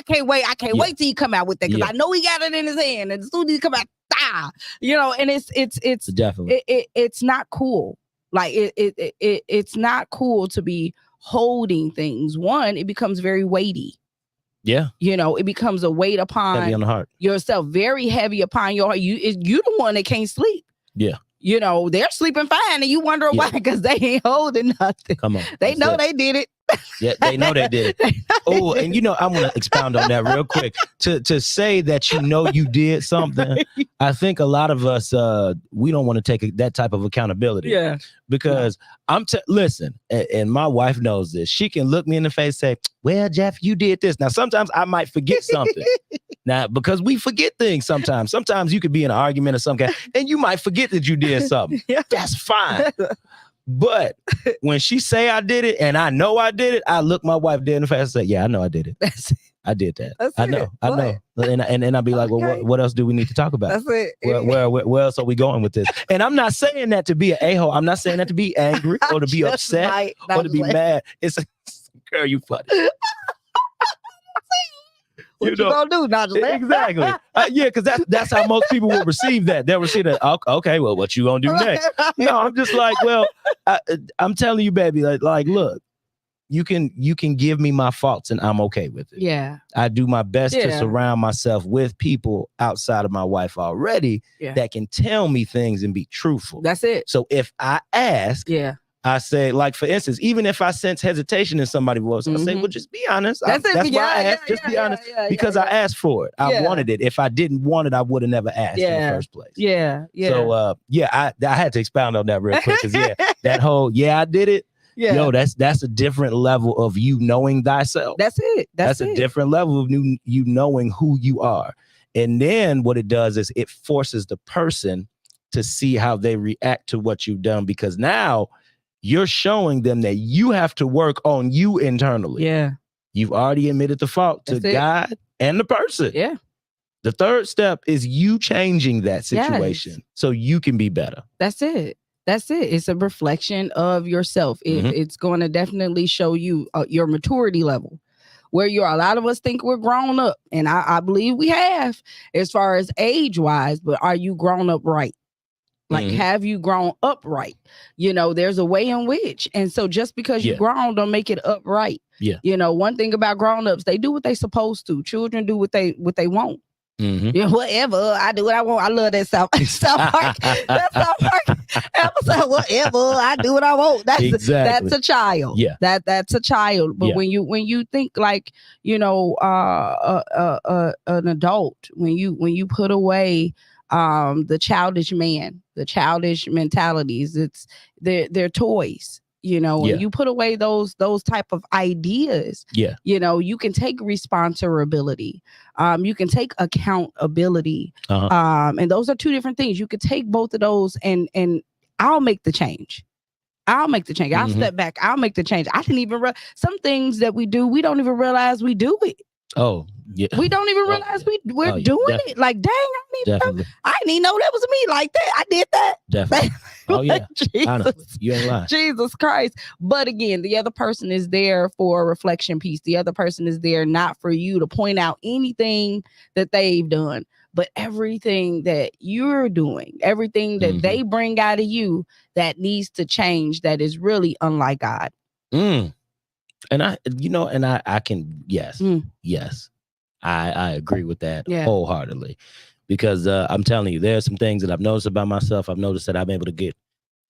can't wait. I can't wait till he come out with that, because I know he got it in his hand, and as soon as he come out, and it's definitely it's not cool. Like it's not cool to be holding things. One, it becomes very weighty. Yeah. It becomes a weight upon heavy on the heart. Yourself, very heavy upon your heart. You the one that can't sleep. Yeah. They're sleeping fine, and you wonder why, because they ain't holding nothing. Come on. They know they did it. Yeah, they know they did it. Oh, and I want to expound on that real quick. To say that you did something, I think a lot of us we don't want to take that type of accountability. Yeah. Because listen, and my wife knows this. She can look me in the face and say, "Well, Jeff, you did this." Now, sometimes I might forget something. Now, because we forget things sometimes. Sometimes you could be in an argument or some kind, and you might forget that you did something. That's fine. But when she say I did it and I know I did it, I look my wife dead in the face and say, "Yeah, I know I did it. I did that. I know. And I'll be like, "Well, what else do we need to talk about? That's it. Where else are we going with this?" And I'm not saying that to be an a-hole. I'm not saying that to be angry or to be upset or to be mad. It's girl, you funny. What you gonna do? Not just exactly. Because that's how most people will receive that. They'll receive that. Okay, well, what you gonna do next? No, I'm just like, well, I'm telling you, baby, like, look, you can give me my faults and I'm okay with it. Yeah. I do my best to surround myself with people outside of my wife already that can tell me things and be truthful. That's it. So if I ask, I say, like, for instance, even if I sense hesitation in somebody's voice, I say, well, just be honest. That's why I asked. Just be honest. Because I asked for it. I wanted it. If I didn't want it, I would have never asked in the first place. Yeah. So, I had to expound on that real quick. Because, that whole, I did it. Yeah. Yo, that's a different level of you knowing thyself. That's it. That's a different level of you knowing who you are. And then what it does is it forces the person to see how they react to what you've done, because now you're showing them that you have to work on you internally. Yeah. You've already admitted the fault to God and the person. Yeah. The third step is you changing that situation so you can be better. That's it. It's a reflection of yourself. It's going to definitely show you your maturity level, where you are. A lot of us think we're grown up, and I believe we have, as far as age-wise, but are you grown up right? Like, have you grown upright? There's a way in which. And so just because you grown don't make it upright. Yeah. One thing about grown-ups, they do what they supposed to. Children do what they want. Whatever. I do what I want. I love that South Park. That South Park episode. Whatever. I do what I want. That's a child. Yeah. That's a child. But when you think like, an adult, when you put away the childish man, the childish mentalities, they're toys, and you put away those type of ideas. You can take responsibility, you can take accountability, and those are two different things. You could take both of those and I'll make the change. I'll step back. I'll make the change. I didn't even some things that we do, we don't even realize we do it. Oh, yeah. We don't even realize we're doing it. Like, dang, I didn't even know that was me like that. I did that. Definitely. Oh, yeah. Jesus, you ain't lying. Jesus Christ. But again, the other person is there for a reflection piece. The other person is there not for you to point out anything that they've done, but everything that you're doing, everything that they bring out of you that needs to change, that is really unlike God. And I can, yes, I agree with that wholeheartedly, because I'm telling you, there are some things that I've noticed about myself. I've noticed that I'm able to get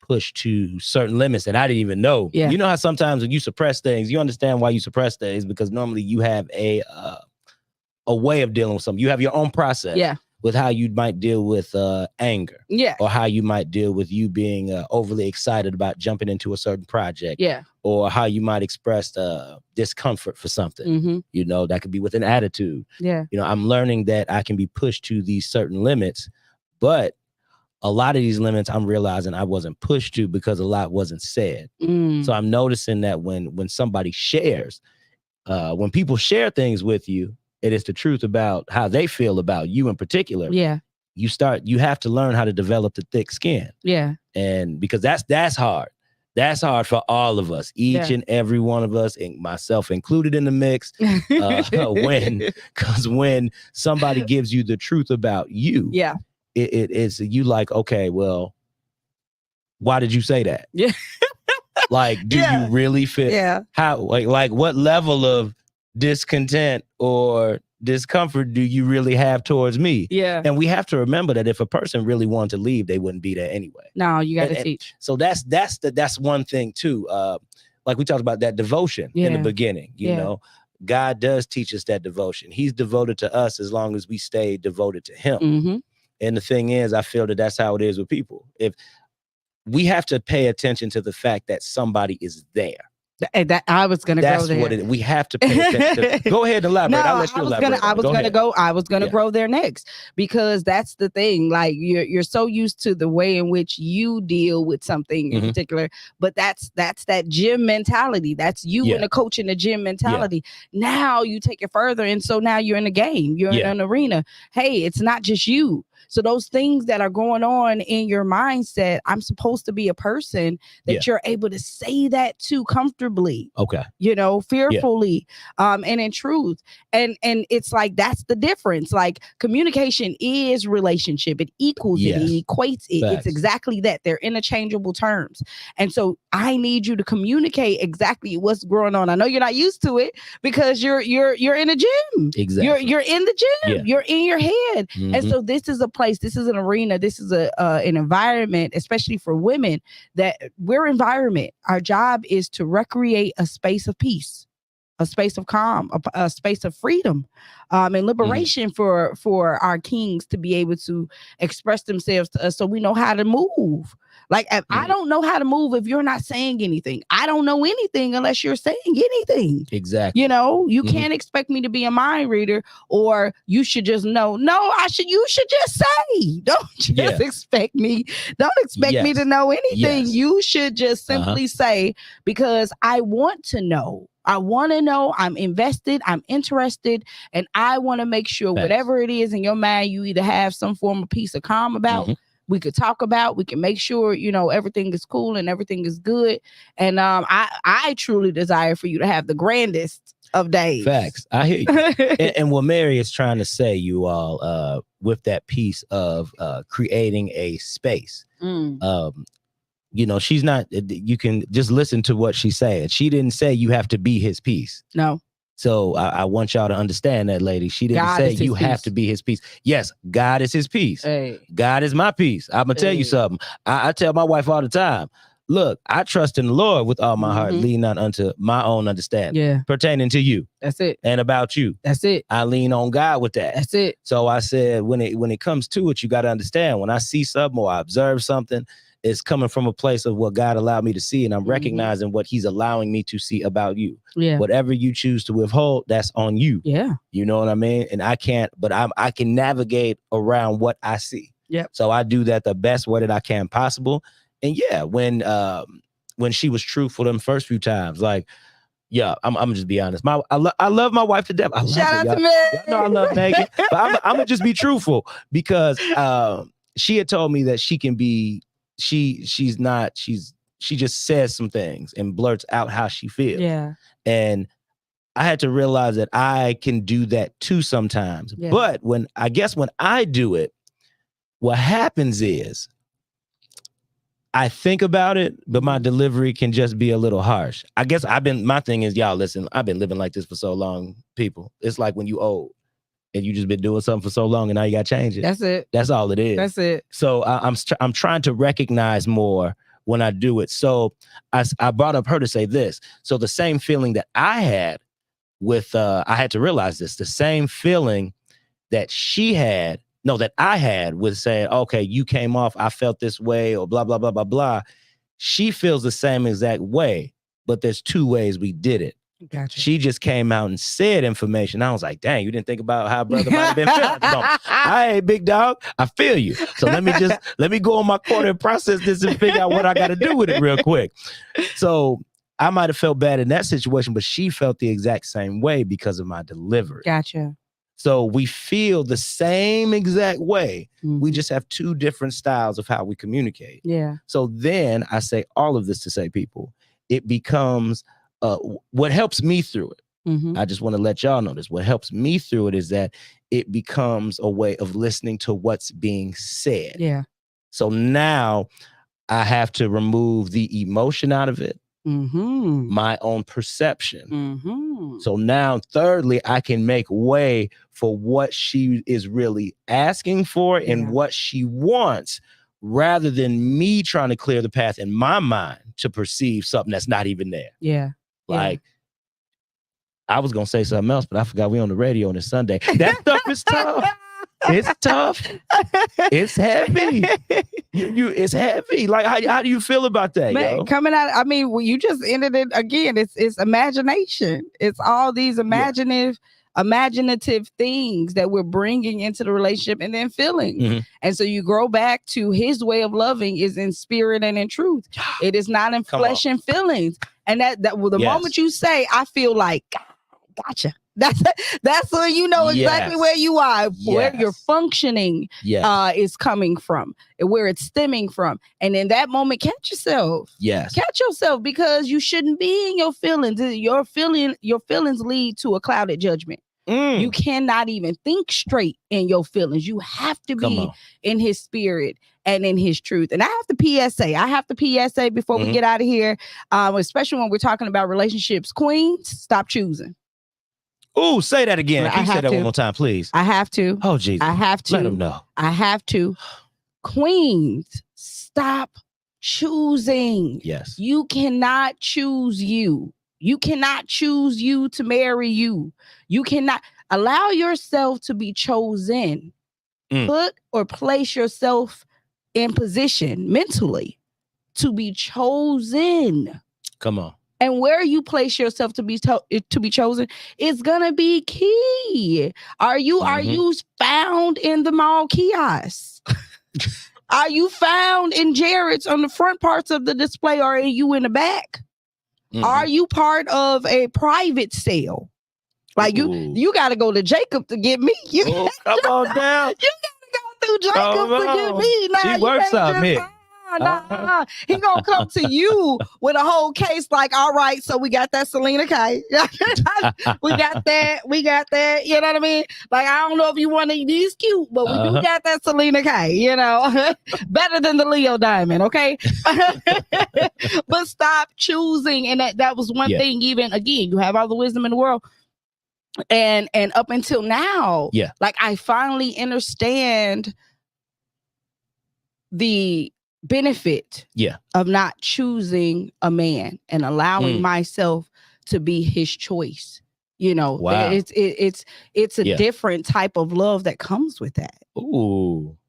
pushed to certain limits that I didn't even know. Yeah. You know how sometimes when you suppress things, you understand why you suppress things, because normally you have a way of dealing with something. You have your own process with how you might deal with anger. Yeah. Or how you might deal with you being overly excited about jumping into a certain project. Yeah. Or how you might express discomfort for something. You know, that could be with an attitude. Yeah. You know, I'm learning that I can be pushed to these certain limits, but a lot of these limits I'm realizing I wasn't pushed to because a lot wasn't said. So I'm noticing that when somebody shares, when people share things with you, it is the truth about how they feel about you in particular. Yeah. You have to learn how to develop the thick skin. Yeah. And because that's hard. That's hard for all of us, each and every one of us, and myself included in the mix. When somebody gives you the truth about you, it's you like, okay, well, why did you say that? Yeah. Like, do you really feel? Yeah. How like what level of discontent or discomfort do you really have towards me? Yeah. And we have to remember that if a person really wanted to leave, they wouldn't be there anyway. No, you got to teach. So that's one thing too. Like we talked about that devotion in the beginning, you know, God does teach us that devotion. He's devoted to us as long as we stay devoted to him. And the thing is, I feel that that's how it is with people. If we have to pay attention to the fact that somebody is there. That I was going to go there. That's what we have to pay attention to. Go ahead and elaborate. I'll let you elaborate. I was going to go there next, because that's the thing. Like you're so used to the way in which you deal with something in particular, but that's that gym mentality. That's you and the coach in the gym mentality. Now you take it further. And so now you're in a game, you're in an arena. Hey, it's not just you. So those things that are going on in your mindset, I'm supposed to be a person that you're able to say that to comfortably. Okay. You know, fearfully, and in truth. And it's like, that's the difference. Like communication is relationship. It equals it. It equates it. Facts. It's exactly that. They're interchangeable terms. And so I need you to communicate exactly what's going on. I know you're not used to it because you're in a gym. Exactly. You're in the gym. You're in your head. And so this is a place, this is an arena, this is an environment, especially for women, that we're environment. Our job is to recreate a space of peace, a space of calm, a space of freedom, and liberation for our kings to be able to express themselves to us, so we know how to move. Like, if I don't know how to move if you're not saying anything. I don't know anything unless you're saying anything. Exactly. You know, you can't expect me to be a mind reader, or you should just know. No, you should just say. Don't just expect me. Don't expect me to know anything. You should just simply say, because I want to know. I want to know. I'm invested. I'm interested. And I want to make sure whatever it is in your mind, you either have some form of peace or calm about. We could talk about, we can make sure, you know, everything is cool and everything is good. And I truly desire for you to have the grandest of days. Facts. I hear you. and what Mary is trying to say, you all, with that piece of creating a space, you know, she's not, you can just listen to what she said. She didn't say you have to be his piece. No. So I want y'all to understand that, lady. She didn't say you have to be his piece. Yes, God is his piece. Hey. God is my piece. I'm going to tell you something. I tell my wife all the time, look, I trust in the Lord with all my heart, lean not unto my own understanding, pertaining to you. That's it. And about you. That's it. I lean on God with that. That's it. So I said, when it comes to it, you got to understand, when I see something or I observe something, it's coming from a place of what God allowed me to see, and I'm recognizing what he's allowing me to see about you. Yeah. Whatever you choose to withhold, that's on you. Yeah. You know what I mean? And I can't, but I can navigate around what I see. Yeah. So I do that the best way that I can possible. And when she was truthful them first few times, like, I'm gonna just be honest. I love my wife to death. Shout out to me. Y'all know I love Megan. But I'm gonna just be truthful, because she had told me that she can be, she just says some things and blurts out how she feels. Yeah. And I had to realize that I can do that too sometimes. Yeah. But when I do it, what happens is I think about it, but my delivery can just be a little harsh. I guess my thing is, y'all listen, I've been living like this for so long, people. It's like when you old and you just been doing something for so long and now you got to change it. That's it. That's all it is. That's it. So I'm trying to recognize more when I do it. So I brought up her to say this. So the same feeling that I had with, I had to realize this, the same feeling that that I had with saying, okay, you came off, I felt this way, or blah, blah, blah, blah, blah. She feels the same exact way, but there's two ways we did it. Gotcha. She just came out and said information. I was like, dang, you didn't think about how brother might have been feeling. No, hey, big dog, I feel you. So let me go on my corner and process this and figure out what I got to do with it real quick. So I might have felt bad in that situation, but she felt the exact same way because of my delivery. Gotcha. So we feel the same exact way. Mm-hmm. We just have two different styles of how we communicate. Yeah. So then I say all of this to say, people, it becomes what helps me through it. Mm-hmm. I just want to let y'all know this. What helps me through it is that it becomes a way of listening to what's being said. Yeah. So now I have to remove the emotion out of it, my own perception. So now, thirdly, I can make way for what she is really asking for and what she wants, rather than me trying to clear the path in my mind to perceive something that's not even there. Yeah. Like, I was going to say something else, but I forgot we on the radio on a Sunday. That stuff is tough. It's tough. It's heavy. It's heavy. Like, how do you feel about that, man, coming out? I mean, well, you just ended it again. It's imagination. It's all these imaginative things that we're bringing into the relationship, and then feelings. And so you grow back to his way of loving is in spirit and in truth. It is not in flesh and feelings. And that the moment you say, I feel like, gotcha. That's when you know exactly where you are, where your functioning is coming from, and where it's stemming from. And in that moment, catch yourself. Catch yourself, because you shouldn't be in your feelings. Your feelings lead to a clouded judgment. You cannot even think straight in your feelings. You have to be in his spirit and in his truth. And I have to PSA before we get out of here, especially when we're talking about relationships. Queens, stop choosing. Oh, say that again. Can you say that one more time, please? I have to. Oh, Jesus. I have to. Let them know. I have to. Queens, stop choosing. Yes. You cannot choose you. You cannot choose you to marry you. You cannot allow yourself to be chosen. Put or place yourself in position mentally to be chosen. Come on. And where you place yourself to be chosen is gonna be key. Are you found in the mall kiosk? Are you found in Jared's on the front parts of the display, or are you in the back? Are you part of a private sale? Like you got to go to Jacob to get me. Come on down. You got to go through Jacob to get me. Nah, she works out here. Nah. He gonna come to you with a whole case like, all right, so we got that SelenaKay. we got that. You know what I mean? Like, I don't know if you want these cute, but we do got that SelenaKay, you know. Better than the Leo Diamond, okay? But stop choosing. And that was one thing, even again, you have all the wisdom in the world. And up until now, like, I finally understand the benefit of not choosing a man and allowing myself to be his choice. You know, it's a different type of love that comes with that.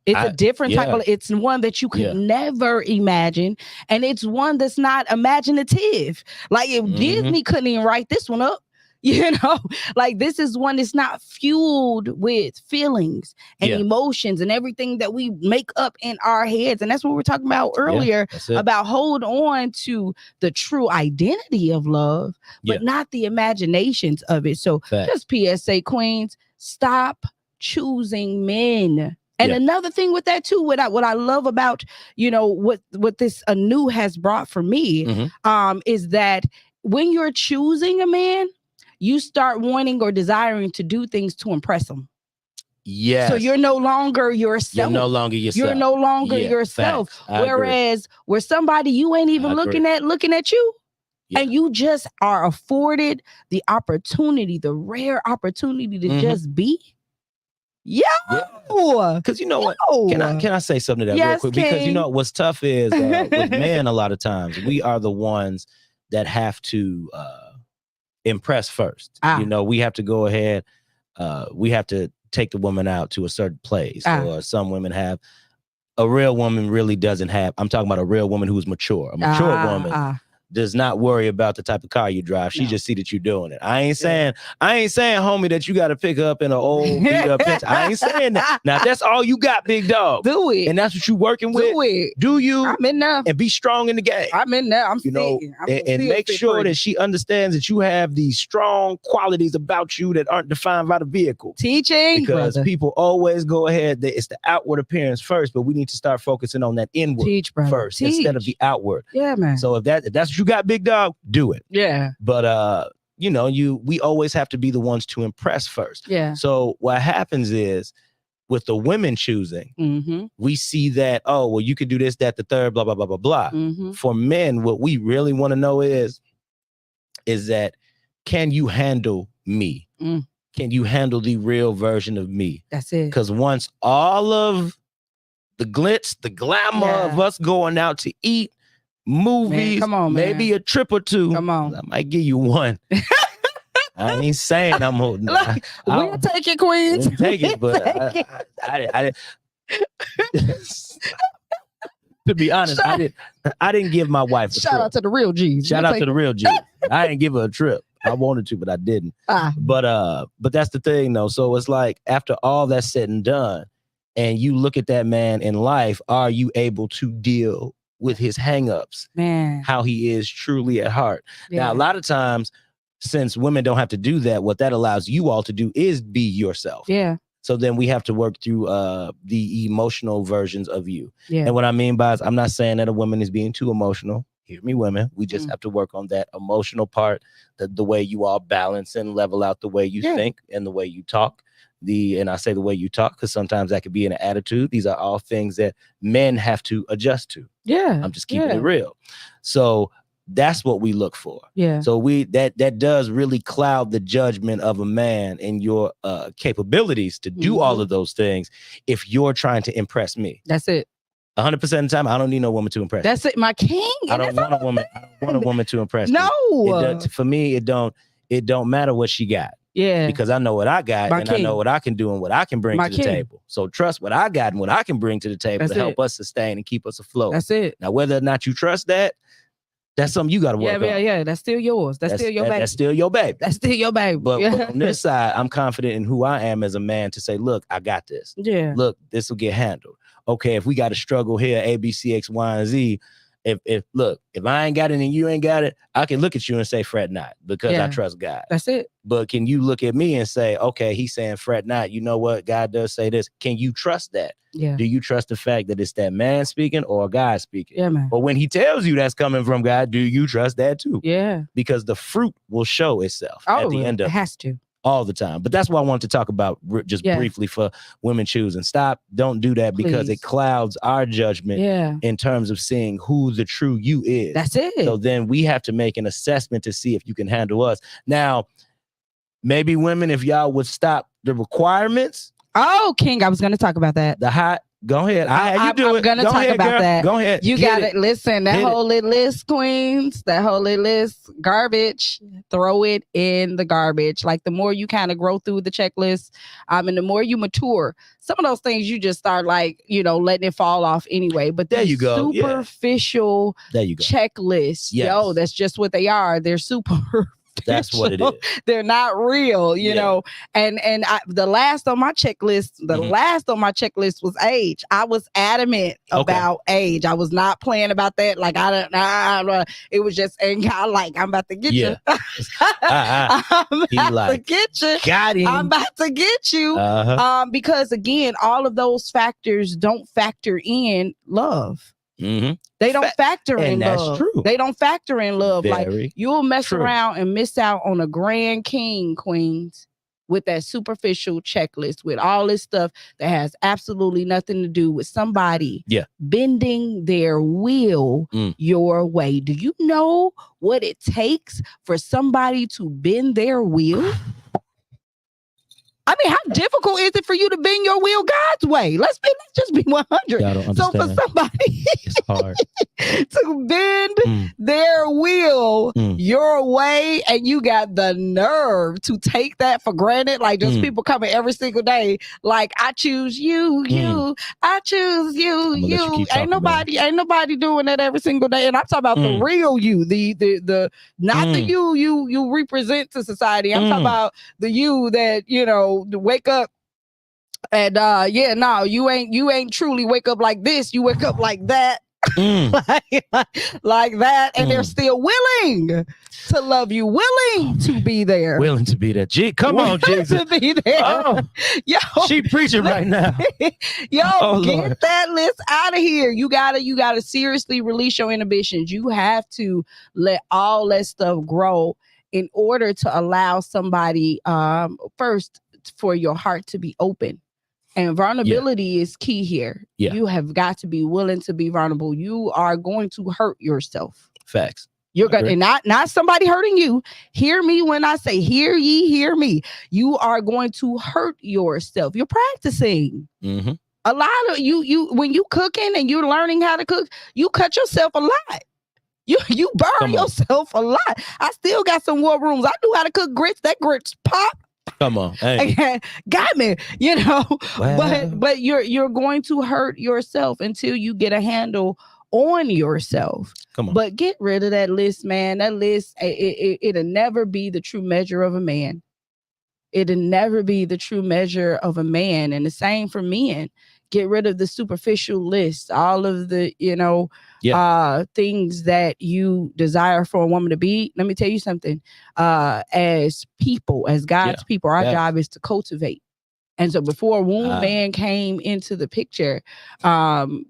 It's a different type of, it's one that you could never imagine, and it's one that's not imaginative. Like, if Disney couldn't even write this one up. You know, like, this is one that's not fueled with feelings and emotions and everything that we make up in our heads. And that's what we were talking about earlier, about hold on to the true identity of love, but not the imaginations of it. So just PSA, Queens, stop choosing men. And another thing with that too, what I love about, you know, what this anew has brought for me, is that when you're choosing a man, you start wanting or desiring to do things to impress them. Yes. So you're no longer yourself. You're no longer yourself. You're no longer yourself. Whereas where somebody you ain't even looking at you, and you just are afforded the opportunity, the rare opportunity to just be. Yo. Because you know what? Can I say something to that real quick? Because you know what's tough is with men, a lot of times we are the ones that have to impress first. You know, we have to go ahead. We have to take the woman out to a certain place, or some women have. A real woman really doesn't have. I'm talking about a real woman who's mature. A mature woman does not worry about the type of car you drive. She just see that you're doing it. I ain't saying, homie, that you got to pick up in an old beat up Pinto. I ain't saying that. Now, if that's all you got, big dog. Do it. And that's what you working with. Do it. Do you? I'm in there. And be strong in the game. I'm in there. And make sure that she understands that you have these strong qualities about you that aren't defined by the vehicle. Teaching. Because people always go ahead. It's the outward appearance first, but we need to start focusing on that inward first instead of the outward. Yeah, man. So if that's what you got, big dog, do it. Yeah. But we always have to be the ones to impress first. Yeah. So what happens is with the women choosing, we see that, oh, well, you could do this, that, the third, blah, blah, blah, blah, blah. For men, what we really want to know is that, can you handle me? Can you handle the real version of me? That's it. Because once all of the glitz, the glamour of us going out to eat, movies, maybe a trip or two. Come on. I might give you one. I ain't saying I'm holding. We'll take it, Queens. We'll take it, but I to be honest, I didn't give my wife a Shout trip. out to the real G's. Shout out to the real G's. I didn't give her a trip. I wanted to, but I didn't. But that's the thing, though. So it's like after all that's said and done, and you look at that man in life, are you able to deal with his hangups, man, how he is truly at heart? Now, a lot of times, since women don't have to do that, what that allows you all to do is be yourself. Yeah. So then we have to work through the emotional versions of you. Yeah. And what I mean by is, I'm not saying that a woman is being too emotional. Hear me, women. We just have to work on that emotional part, the way you all balance and level out the way you think and the way you talk. And I say the way you talk because sometimes that could be an attitude. These are all things that men have to adjust to. Yeah. I'm just keeping it real. So that's what we look for. Yeah. So that does really cloud the judgment of a man and your capabilities to do all of those things if you're trying to impress me. That's it. 100% of the time, I don't need no woman to impress. That's it, my king. I don't want a woman. I don't want a woman to impress. No. Me. For me, it don't matter what she got. Yeah. Because I know what I got, my and king. I know what I can do and what I can bring to the table. So trust what I got and what I can bring to the table to help us sustain and keep us afloat. That's it. Now, whether or not you trust that, that's something you got to work on. Yeah. That's still yours. That's still your baby. That's still your baby. That's still your baby. But on this side, I'm confident in who I am as a man to say, look, I got this. Yeah. Look, this will get handled. Okay, if we got to struggle here, A, B, C, X, Y, and Z. If I ain't got it and you ain't got it, I can look at you and say, fret not, because I trust God. That's it. But can you look at me and say, okay, he's saying fret not. You know what? God does say this. Can you trust that? Yeah. Do you trust the fact that it's that man speaking or God speaking? Yeah, man. But when he tells you that's coming from God, do you trust that too? Yeah. Because the fruit will show itself at the end of it. Has to. All the time. But that's what I wanted to talk about just briefly for women choosing. Don't do that because it clouds our judgment in terms of seeing who the true you is. That's it. So then we have to make an assessment to see if you can handle us. Now, maybe women, if y'all would stop the requirements. Oh, King, I was going to talk about that. Go ahead. I'm going to talk about that. Go ahead. You got it. Listen, that whole list, Queens, that whole list, garbage, throw it in the garbage. Like the more you kind of grow through the checklist, and the more you mature, some of those things you just start letting it fall off anyway. But there you go. Superficial checklists, that's just what they are. They're super. That's what it is. They're not real, you know. And the last on my checklist, was age. I was adamant about age. I was not playing about that. Like it was just I'm about to get you. I'm about to get you. Got him. I'm about to get you. Because again, all of those factors don't factor in love. Mm-hmm. They don't factor in love. That's true. They don't factor in love. Very you'll mess around and miss out on a grand king, Queens, with that superficial checklist, with all this stuff that has absolutely nothing to do with somebody bending their will your way. Do you know what it takes for somebody to bend their will? I mean, how difficult is it for you to bend your will God's way? Let's just be 100. Y'all don't understand. So for somebody It's hard to bend their will your way, and you got the nerve to take that for granted, like just people coming every single day, like I choose you, I choose you. Ain't nobody doing that every single day. And I'm talking about the real you, the not the you represent to society. I'm talking about the you that, you know, to wake up and you ain't truly wake up like this. You wake up like that. like that, and they're still willing to love you, willing to be there, willing to be there. Gee, come on, Jesus, to be there. Oh, yo, she preaching right now. Yo, get Lord. That list out of here. You gotta seriously release your inhibitions. You have to let all that stuff grow in order to allow somebody first for your heart to be open. And vulnerability is key here. Yeah. You have got to be willing to be vulnerable. You are going to hurt yourself. Facts. You're going to not somebody hurting you. Hear me when I say, hear ye, hear me. You are going to hurt yourself. You're practicing. Mm-hmm. A lot of you when you cooking and you're learning how to cook, you cut yourself a lot. You burn yourself a lot. I still got some war rooms. I knew how to cook grits. That grits pop. Come on, hey. Got me, you know. Wow. But you're going to hurt yourself until you get a handle on yourself. Come on. But get rid of that list, man. That list, it'll never be the true measure of a man. It'll never be the true measure of a man. And the same for men. Get rid of the superficial list, all of the, things that you desire for a woman to be. Let me tell you something. As people, as God's people, our job is to cultivate. And so before a woman came into the picture, Adam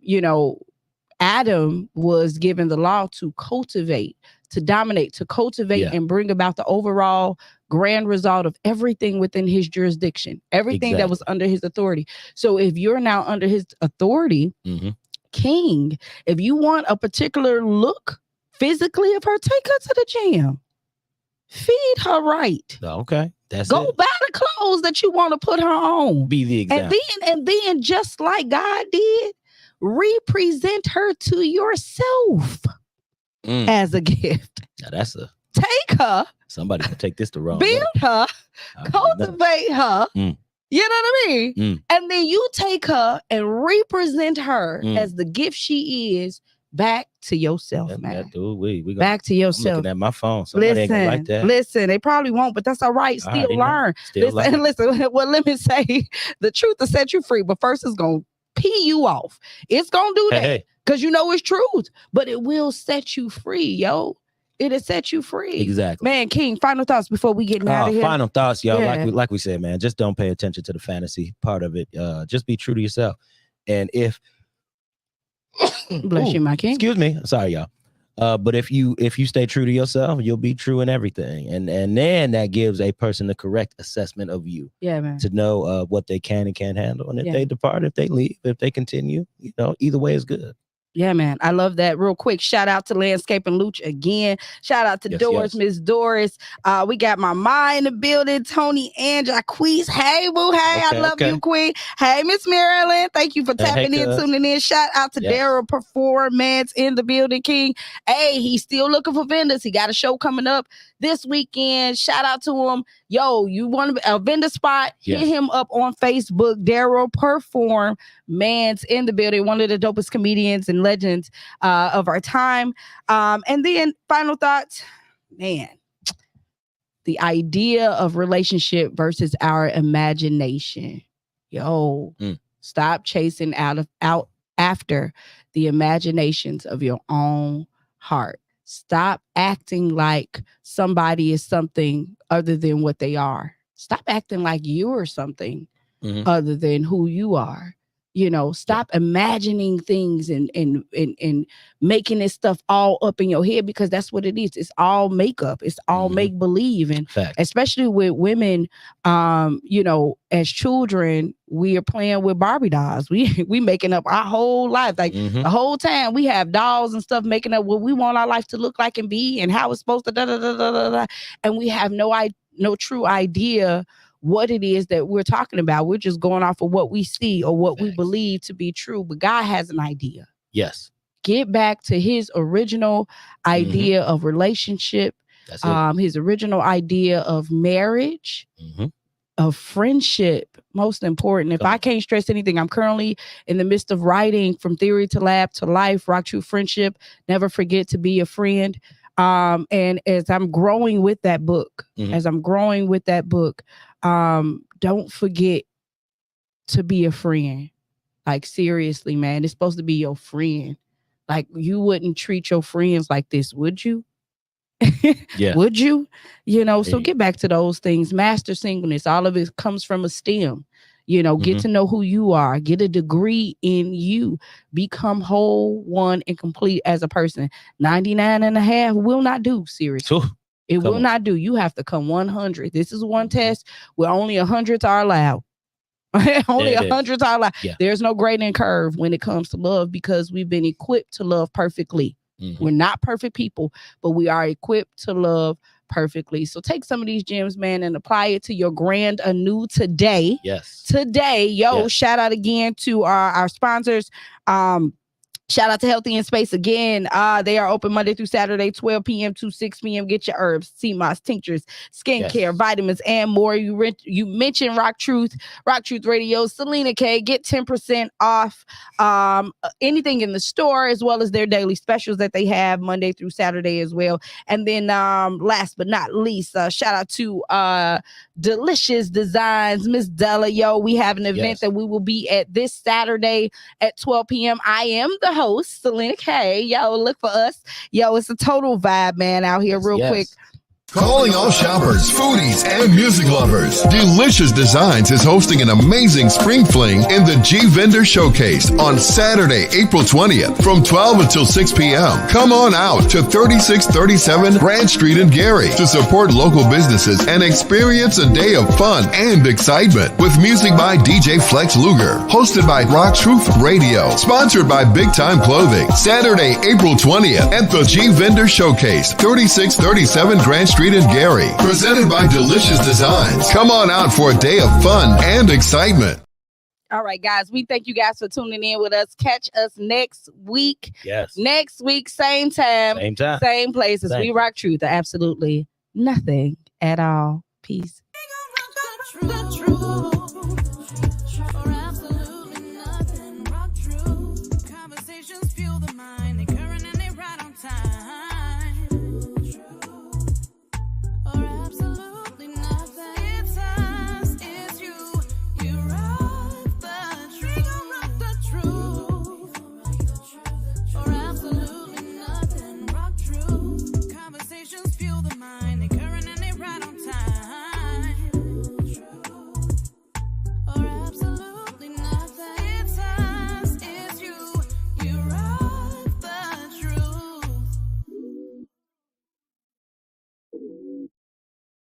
was given the law to cultivate, to dominate, to cultivate and bring about the overall grand result of everything within his jurisdiction, everything that was under his authority. So if you're now under his authority, king, if you want a particular look physically of her, take her to the gym, feed her right. Okay. Go buy the clothes that you want to put her on. Be the example. And then just like God did, represent her to yourself as a gift. Now that's take her. Somebody can take this the wrong build way. Her, cultivate her. You know what I mean? And then you take her and represent her as the gift she is back to yourself, man. Back to yourself. I'm looking at my phone. Somebody ain't gonna like that. Listen, they probably won't, but that's all right. Still learn. Listen, well, let me say, the truth will set you free, but first it's gonna pee you off. It's gonna do that because you know it's truth, but it will set you free, yo. It'll set you free. Exactly. Man, King, final thoughts before we get out of here. Final thoughts, y'all. Yeah. Like we said, man, just don't pay attention to the fantasy part of it. Just be true to yourself. And if bless you, my king. Excuse me. Sorry, y'all. But if you stay true to yourself, you'll be true in everything. And then that gives a person the correct assessment of you. Yeah, man. To know what they can and can't handle. And if they depart, if they leave, if they continue, either way is good. Yeah, man. I love that. Real quick, shout out to Landscaping Luch again. Shout out to Doris, Miss Doris. We got my Ma in the building, Tony and Jaquez. Hey, boo. Hey, I love you, Queen. Hey, Miss Marilyn. Thank you for tapping in, tuning in. Shout out to Daryl Performance in the building, King. Hey, he's still looking for vendors. He got a show coming up this weekend. Shout out to him. Yo, you want a vendor spot? Hit him up on Facebook. Daryl Perform Man's in the building. One of the dopest comedians and legends of our time. And then final thoughts, man, the idea of relationship versus our imagination. Yo, stop chasing out after the imaginations of your own heart. Stop acting like somebody is something other than what they are. Stop acting like you're something other than who you are. Stop imagining things and making this stuff all up in your head, because that's what it is. It's all makeup. It's all make believe. And especially with women, as children, we are playing with Barbie dolls. We making up our whole life. Like the whole time we have dolls and stuff making up what we want our life to look like and be and how it's supposed to and we have no true idea what it is that we're talking about. We're just going off of what we see or what we believe to be true. But God has an idea. Yes. Get back to his original idea of relationship, his original idea of marriage, of friendship. Most important. If I can't stress anything, I'm currently in the midst of writing From Theory to Lab to Life, Rock True Friendship. Never forget to be a friend. And as I'm growing with that book, don't forget to be a friend. Like, seriously, man, it's supposed to be your friend. Like, you wouldn't treat your friends like this, would you? Yeah. Would you? You know, so get back to those things. Master singleness, all of it comes from a STEM. You know, get to know who you are, get a degree in you, become whole, one, and complete as a person. 99.5 will not do, seriously. It will not do. You have to come 100. This is one test where only 100s are allowed. Only 100s are allowed. Yeah. There's no grading curve when it comes to love because we've been equipped to love perfectly. We're not perfect people, but we are equipped to love perfectly. So take some of these gems, man, and apply it to your grand anew today. Yes. Today, shout out again to our sponsors. Shout out to Healthy in Space again. They are open Monday through Saturday, 12 p.m. to 6 p.m. Get your herbs, sea moss, tinctures, skincare, vitamins, and more. You mentioned Rock Truth Radio, SelenaKay. Get 10% off anything in the store, as well as their daily specials that they have Monday through Saturday as well. And then last but not least, shout out to Delicious Designs, Miss Della. We have an event that we will be at this Saturday at 12 p.m. I am the host, SelenaKay. Look for us. It's a total vibe, man, out here real quick. Calling all shoppers, foodies, and music lovers. Delicious Designs is hosting an amazing spring fling in the G-Vendor Showcase on Saturday, April 20th from 12 until 6 p.m. Come on out to 3637 Grand Street in Gary to support local businesses and experience a day of fun and excitement with music by DJ Flex Luger, hosted by Rock Truth Radio, sponsored by Big Time Clothing. Saturday, April 20th at the G-Vendor Showcase, 3637 Grand Street in Gary, presented by Delicious Designs. Come on out for a day of fun and excitement. All right, guys, we thank you guys for tuning in with us. Catch us next week. Yes. Next week, same time, same place as we rock truth. Absolutely nothing at all. Peace.